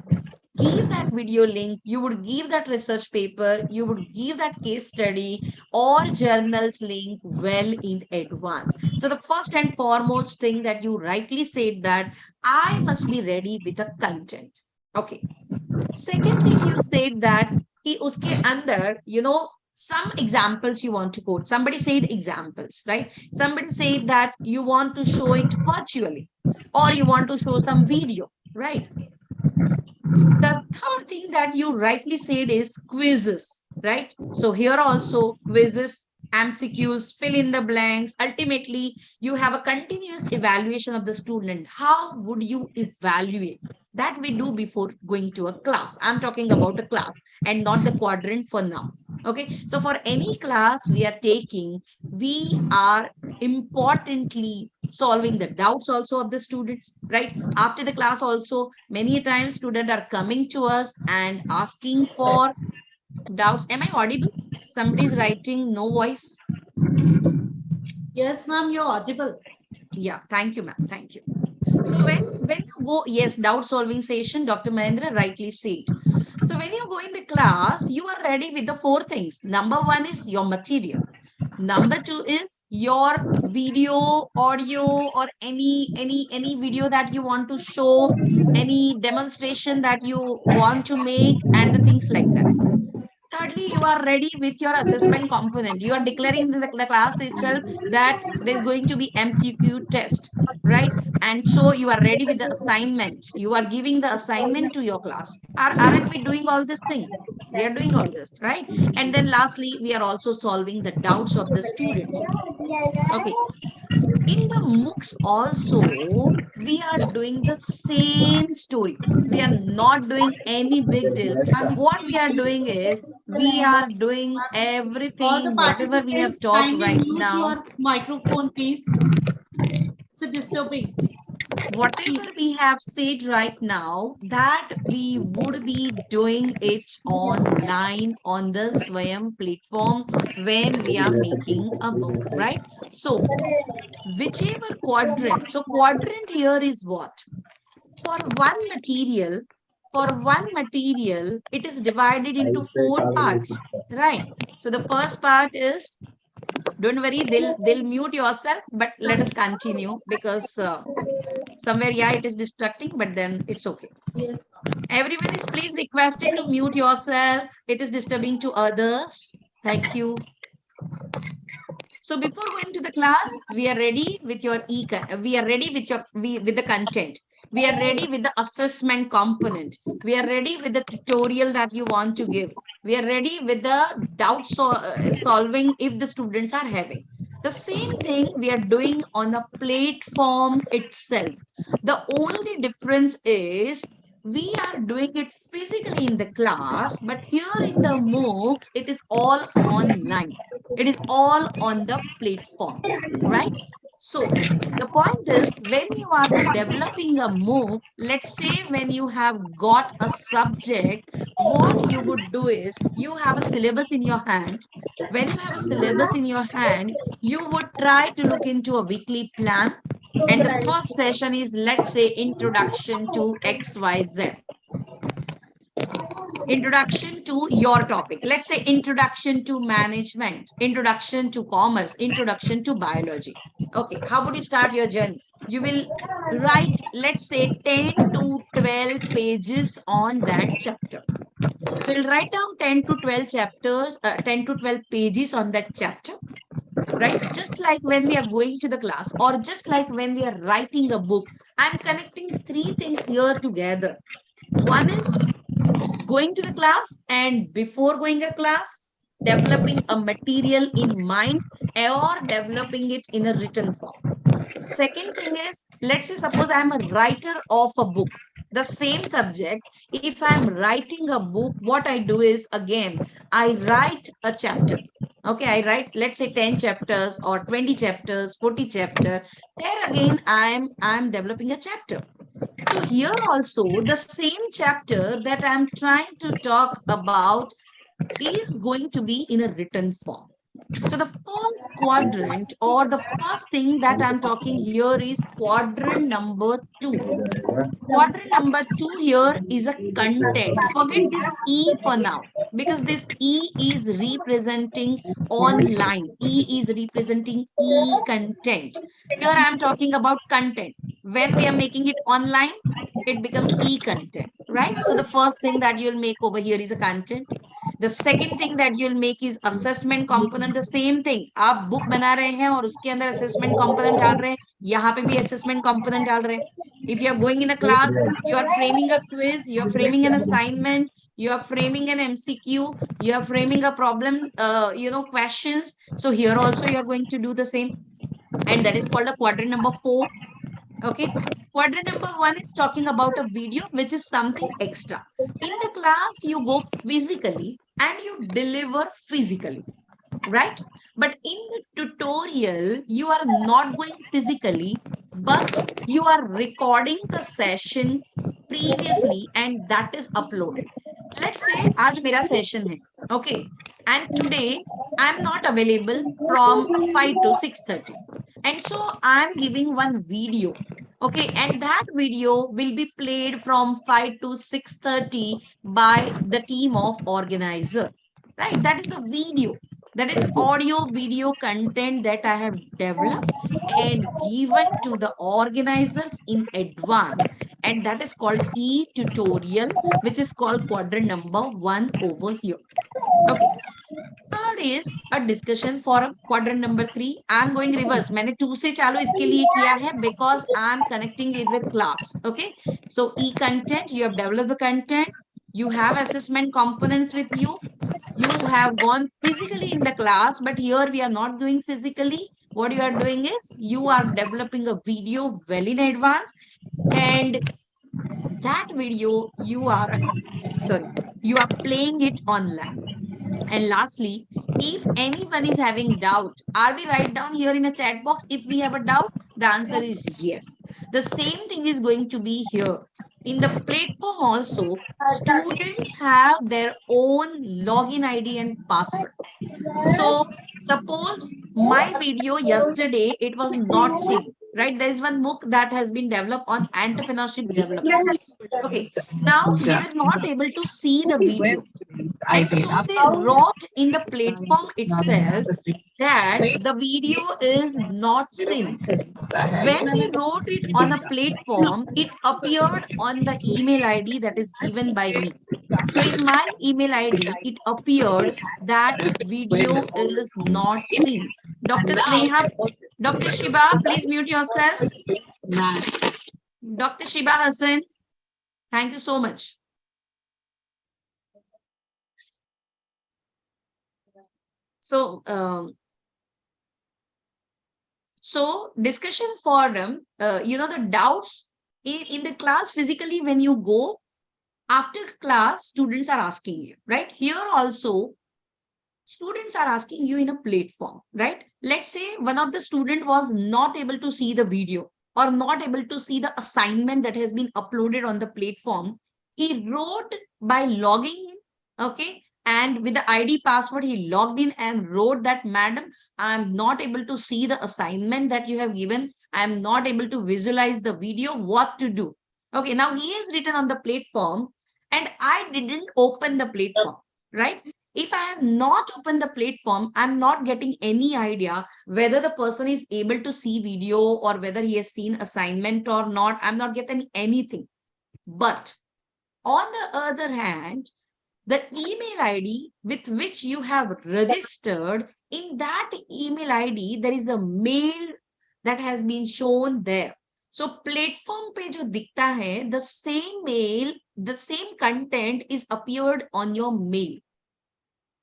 give that video link, you would give that research paper, you would give that case study or journals link well in advance. So the first and foremost thing that you rightly said, that I must be ready with the content. Okay. Second thing you said that कि उसके अंदर, some examples you want to quote. Somebody said examples, right? Somebody said that you want to show it virtually or you want to show some video, right? The third thing that you rightly said is quizzes, right? So here also quizzes, MCQs, fill in the blanks. Ultimately, you have a continuous evaluation of the student. How would you evaluate? That we do before going to a class. I'm talking about a class and not the quadrant for now. Okay. So for any class we are taking, we are importantly solving the doubts also of the students, right? After the class also, many times students are coming to us and asking for doubts. Am I audible? Somebody is writing no voice. Yes, ma'am, you're audible. Yeah, thank you, ma'am. Thank you. So when you go, yes, doubt solving session, Dr. Mahendra rightly said. So when you go in the class, you are ready with the four things. Number one is your material. Number two is your video, audio, or any video that you want to show, any demonstration that you want to make, and the things like that. thirdly, you are ready with your assessment component. You are declaring the class itself that there's going to be MCQ test, right? And so you are ready with the assignment. You are giving the assignment to your class. Aren't we doing all this thing? We are doing all this, right? And then lastly, we are also solving the doubts of the students. Okay. In the MOOCs also, we are doing the same story. We are not doing any big deal. What we are doing is, we are doing All the everything, whatever we have participants, talked kindly right mute now. your microphone, please. It's disturbing. Whatever we have said right now, that we would be doing it online on the Swayam platform when we are making a MOOC, right? So, whichever quadrant, so quadrant here is what? For one material, it is divided into 4 parts, right? So the first part is, don't worry, they'll mute yourself, but let us continue because somewhere, yeah, it is distracting, but then it's okay. Yes. Everyone is please requested to mute yourself. It is disturbing to others. Thank you. So before going to the class, we are ready with your we are ready with your with the content. We are ready with the assessment component. We are ready with the tutorial that you want to give. We are ready with the doubt solving if the students are having. The same thing we are doing on the platform itself. The only difference is we are doing it physically in the class, but here in the MOOCs, it is all online. It is all on the platform, right? So the point is, when you are developing a MOOC, let's say when you have got a subject, what you would do is, you have a syllabus in your hand. When you have a syllabus in your hand, you would try to look into a weekly plan. And the first session is, let's say, introduction to XYZ. Introduction to your topic. Let's say introduction to management, introduction to commerce, introduction to biology. Okay, how would you start your journey? You will write, let's say, 10 to 12 pages on that chapter. So you'll write down 10 to 12 chapters, 10 to 12 pages on that chapter, right? Just like when we are going to the class, or just like when we are writing a book, I'm connecting 3 things here together. One is going to the class, and before going a class, developing a material in mind or developing it in a written form. Second thing is, let's say suppose I'm a writer of a book, the same subject. If I'm writing a book, what I do is, again, I write a chapter. Okay, I write, let's say 10 chapters or 20 chapters, 40 chapter. There again, I'm developing a chapter. So here also, the same chapter that I'm trying to talk about is going to be in a written form. So the first quadrant, or the first thing that I'm talking here, is quadrant number 2. Quadrant number 2 here is a content. Forget this E for now, because this E is representing online. E is representing e-content. Here I'm talking about content. When we are making it online, it becomes e-content, right? So the first thing that you'll make over here is a content. The second thing that you'll make is assessment component. The same thing. आप book बना रहे हैं और उसके अंदर assessment component डाल रहे हैं. यहाँ पे भी assessment component डाल रहे हैं. If you are going in a class, you are framing a quiz, you are framing an assignment, you are framing an MCQ, you are framing a problem, questions. So here also you are going to do the same. And that is called a quadrant number 4. Okay. Quadrant number 1 is talking about a video, which is something extra. In the class, you go physically and you deliver physically, right? But in the tutorial, you are not going physically, but you are recording the session previously, and that is uploaded. Let's say आज मेरा session है, okay, and today I'm not available from 5 to 6:30, and so I'm giving one video, okay, and that video will be played from 5 to 6:30 by the team of organizer, right? That is the video. That is audio video content that I have developed and given to the organizers in advance. And that is called e-tutorial, which is called quadrant number 1 over here. Okay. Third is a discussion for a quadrant number 3. I'm going reverse. मैंने 2 से चालू इसके लिए किया है because I'm connecting it with class. Okay. So e-content, you have developed the content. You have assessment components with you. You have gone physically in the class, but here we are not doing physically. What you are doing is you are developing a video well in advance, and that video you are playing it online. And lastly, if anyone is having doubt, are we write down here in the chat box if we have a doubt? The answer is yes. The same thing is going to be here. In the platform also, students have their own login ID and password. So suppose my video yesterday, it was not seen, right? There is one book that has been developed on entrepreneurship development. Okay, now they were not able to see the video. And so they wrote in the platform itself that the video is not seen. When they wrote it on a platform, it appeared on the email ID that is given by me. So in my email ID, it appeared that video is not seen. Dr. Sneha, Dr. Shiba, please mute yourself. Dr. Shiba Hassan, thank you so much. So, discussion forum, the doubts in the class physically when you go, after class, students are asking you, right? Here also, students are asking you in a platform, right? Let's say one of the student was not able to see the video or not able to see the assignment that has been uploaded on the platform. He wrote by logging in, okay? And with the ID password, he logged in and wrote that, madam, I'm not able to see the assignment that you have given. I'm not able to visualize the video, what to do? Okay, now he has written on the platform and I didn't open the platform, right? If I have not opened the platform, I'm not getting any idea whether the person is able to see video or whether he has seen assignment or not. I'm not getting anything. But on the other hand, the email ID with which you have registered, in that email ID, there is a mail that has been shown there. So platform पे जो दिखता है, the same mail, the same content is appeared on your mail.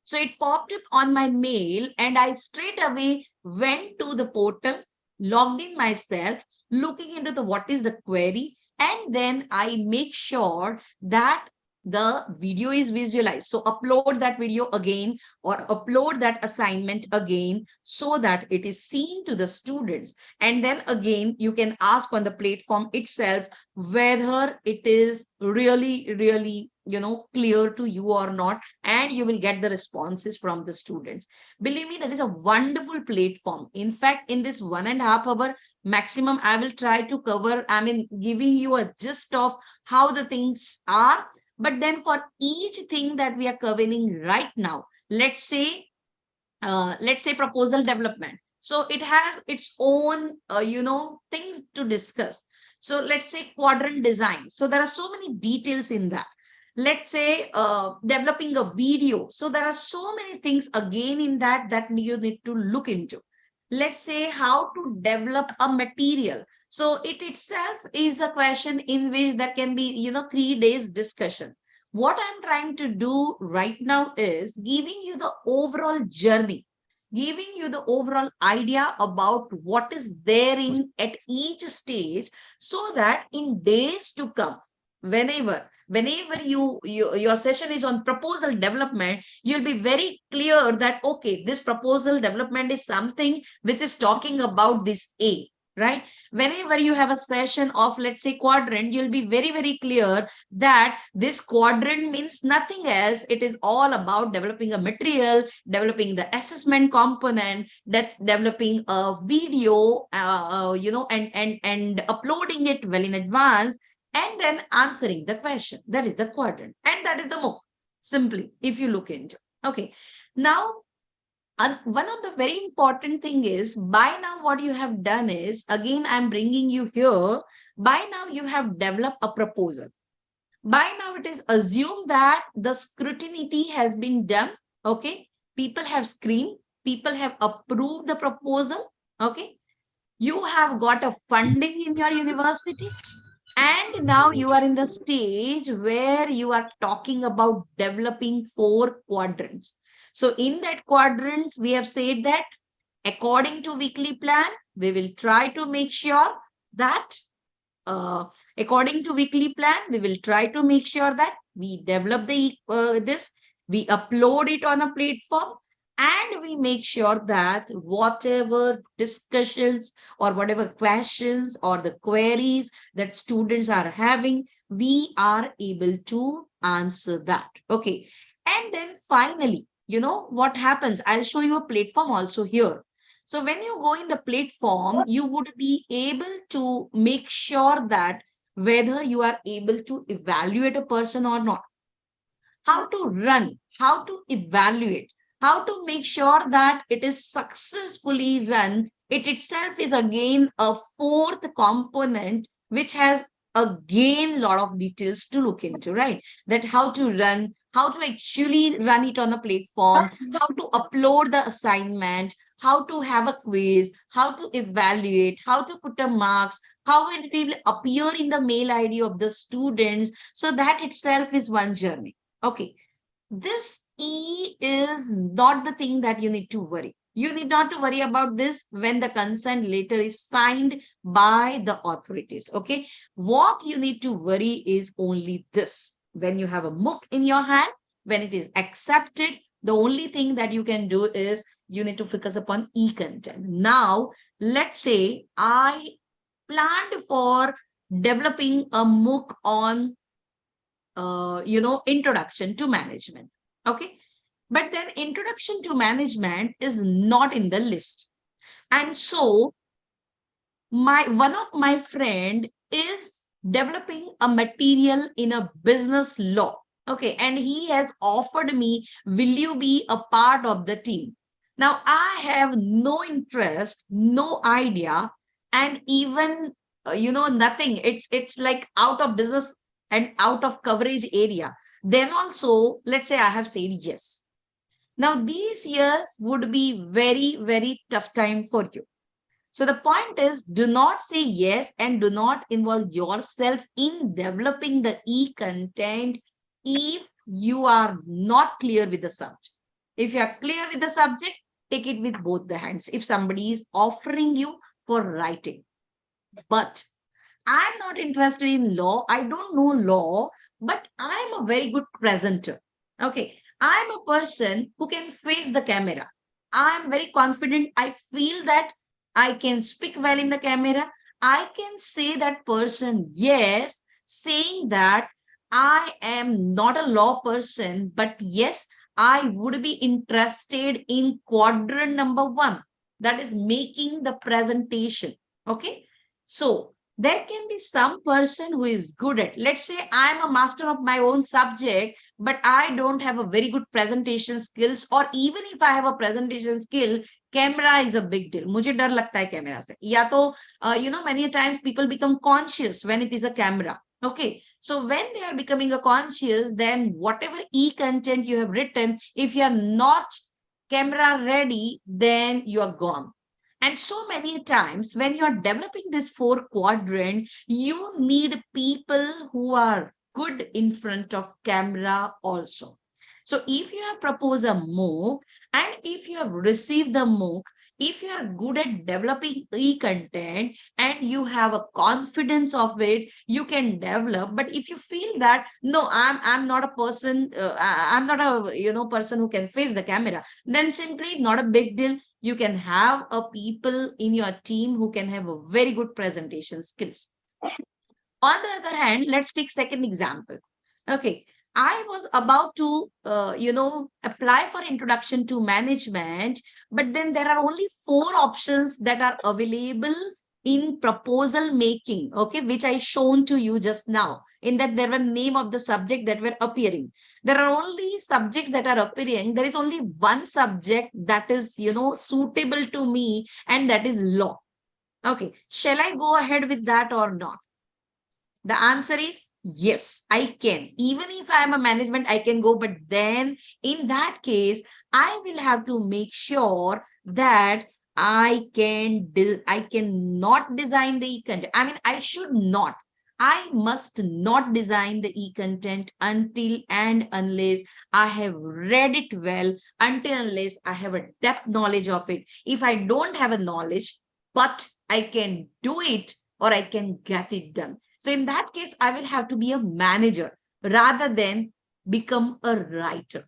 So it popped up on my mail and I straight away went to the portal, logged in myself, looking into the what is the query, and then I make sure that the video is visualized. So upload that video again or upload that assignment again so that it is seen to the students. And then again, you can ask on the platform itself whether it is really clear to you or not, and you will get the responses from the students. Believe me, that is a wonderful platform. In fact, in this 1.5 hour maximum, I will try to cover, giving you a gist of how the things are. But then for each thing that we are covering right now, let's say proposal development. So it has its own, things to discuss. So let's say quadrant design. So there are so many details in that. Let's say developing a video. So there are so many things again in that you need to look into. Let's say how to develop a material. So it itself is a question in which there can be, 3 days discussion. What I'm trying to do right now is giving you the overall journey, giving you the overall idea about what is there in at each stage, so that in days to come, whenever your session is on proposal development, you'll be very clear that, okay, this proposal development is something which is talking about this A, right? Whenever you have a session of, let's say, quadrant, you'll be very clear that this quadrant means nothing else. It is all about developing a material, developing the assessment component, that developing a video, and uploading it well in advance, and then answering the question. That is the quadrant, and that is the MOOC, simply, if you look into. Okay, now one of the very important thing is, by now what you have done is, again I'm bringing you here, by now you have developed a proposal. By now it is assumed that the scrutiny has been done, Okay. People have screened. People have approved the proposal. Okay. You have got a funding in your university. And now you are in the stage where you are talking about developing 4 quadrants. So in that quadrants, we have said that according to weekly plan, we will try to make sure that uh, according to weekly plan, we will try to make sure that we develop this, we upload it on a platform, and we make sure that whatever discussions or whatever questions or the queries that students are having, we are able to answer that. Okay. And then finally, what happens? I'll show you a platform also here. So when you go in the platform, you would be able to make sure that whether you are able to evaluate a person or not, how to run, how to evaluate, how to make sure that it is successfully run. It itself is again a fourth component which has again lot of details to look into, right? That how to run, how to actually run it on a platform, how to upload the assignment, how to have a quiz, how to evaluate, how to put a marks, how it will appear in the mail ID of the students. So that itself is one journey. Okay, this E is not the thing that you need to worry. You need not to worry about this when the consent letter is signed by the authorities. Okay, what you need to worry is only this. When you have a MOOC in your hand, when it is accepted, the only thing that you can do is you need to focus upon e-content. Now, let's say I planned for developing a MOOC on introduction to management. Okay. But then introduction to management is not in the list. And so one of my friend is developing a material in a business law. Okay. And he has offered me, will you be a part of the team? Now I have no interest, no idea, and even nothing. It's like out of business and out of coverage area. Then also, let's say I have said yes. Now these years would be very, very tough time for you. So the point is, do not say yes and do not involve yourself in developing the e-content if you are not clear with the subject. If you are clear with the subject, take it with both the hands. If somebody is offering you for writing, but I'm not interested in law. I don't know law, but I'm a very good presenter. Okay. I'm a person who can face the camera. I'm very confident. I feel that I can speak well in the camera. I can say that person, yes, saying that I am not a law person, but yes, I would be interested in quadrant number 1, that is making the presentation. Okay. So there can be some person who is good at, let's say I'm a master of my own subject, but I don't have a very good presentation skills, or even if I have a presentation skill, camera is a big deal. मुझे डर लगता है camera से, या तो many times people become conscious when it is a camera. Okay, so when they are becoming a conscious, then whatever e-content you have written, if you are not camera ready, then you are gone. And so many times when you are developing this 4 quadrant, you need people who are good in front of camera also. So if you have proposed a MOOC and if you have received the MOOC, if you are good at developing e-content and you have a confidence of it, you can develop. But if you feel that, no, I'm not a person, I'm not a person who can face the camera, then simply not a big deal. You can have a people in your team who can have a very good presentation skills. On the other hand, let's take second example. Okay, I was about to, apply for introduction to management, but then there are only 4 options that are available in proposal making, okay, which I shown to you just now. In that there were name of the subject that were appearing. There are only subjects that are appearing. There is only one subject that is, suitable to me, and that is law. Okay, shall I go ahead with that or not? The answer is yes, I can. Even if I am a management, I can go. But then in that case, I will have to make sure that I cannot design the e-content. I mean, I should not. I must not design the e-content until and unless I have read it well, until unless I have a depth knowledge of it. If I don't have a knowledge, but I can do it or I can get it done. So in that case, I will have to be a manager rather than become a writer.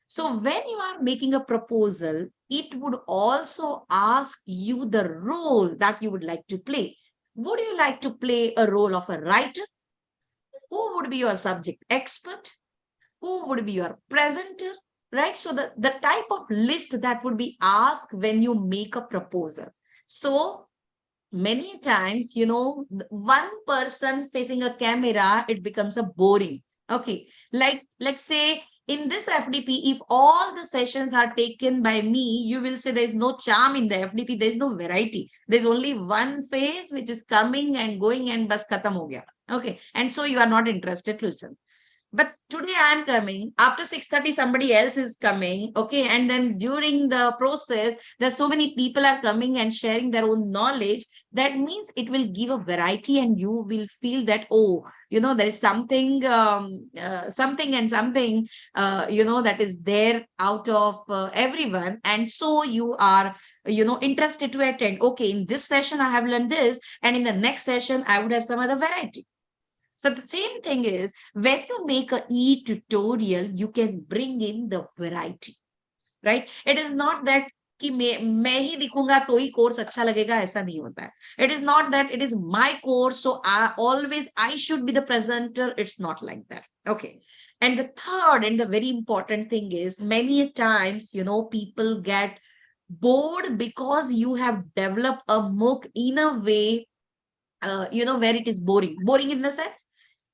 So when you are making a proposal, it would also ask you the role that you would like to play. Would you like to play a role of a writer? Who would be your subject expert? Who would be your presenter? Right? So the type of list that would be asked when you make a proposal. So many times, one person facing a camera, it becomes a boring. Okay, like say in this FDP, if all the sessions are taken by me, you will say there's no charm in the FDP, there's no variety, there's only one face which is coming and going and bas khatam ho gaya. Okay, and so you are not interested to listen. But today I am coming, after 6:30 somebody else is coming, okay, and then during the process there's so many people are coming and sharing their own knowledge. That means it will give a variety and you will feel that, oh, there is something something and something that is there out of everyone, and so you are interested to attend. Okay, in this session I have learned this, and in the next session I would have some other variety. So the same thing is, when you make a e-tutorial, you can bring in the variety, right? It is not that कि मैं ही दिखूंगा तो ही course अच्छा लगेगा, ऐसा नहीं होता है. It is not that it is my course, so I should be the presenter. It's not like that. Okay. And the third and the very important thing is, many times, people get bored because you have developed a MOOC in a way, where it is boring in the sense,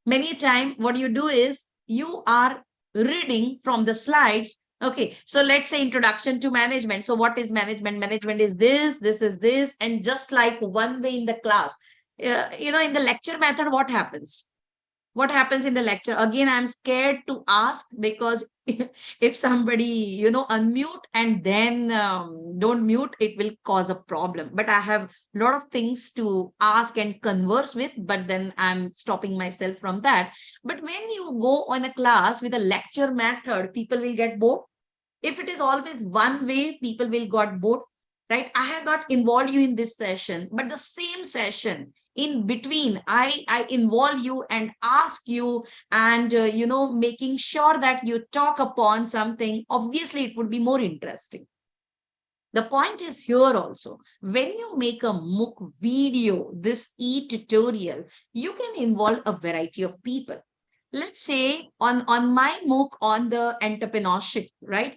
many a time what you do is you are reading from the slides. Okay, so let's say introduction to management. So what is management? Management is this is this, and just like one way in the class, in the lecture method, what happens in the lecture? Again, I'm scared to ask, because if somebody unmute and then don't mute, it will cause a problem. But I have a lot of things to ask and converse with, but then I'm stopping myself from that. But when you go on a class with a lecture method, people will get bored. If it is always one way, people will get bored, right? I have got involved you in this session, but the same session in between, I involve you and ask you, and making sure that you talk upon something. Obviously it would be more interesting. The point is here also, when you make a MOOC video, this e-tutorial, you can involve a variety of people. Let's say on my MOOC on the entrepreneurship, right?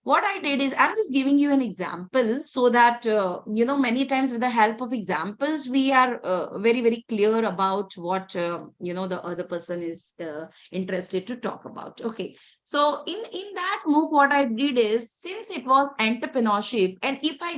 What I did is, I'm just giving you an example so that, many times with the help of examples, we are very, very clear about what, the other person is interested to talk about. Okay. So in that MOOC, what I did is, since it was entrepreneurship, and if I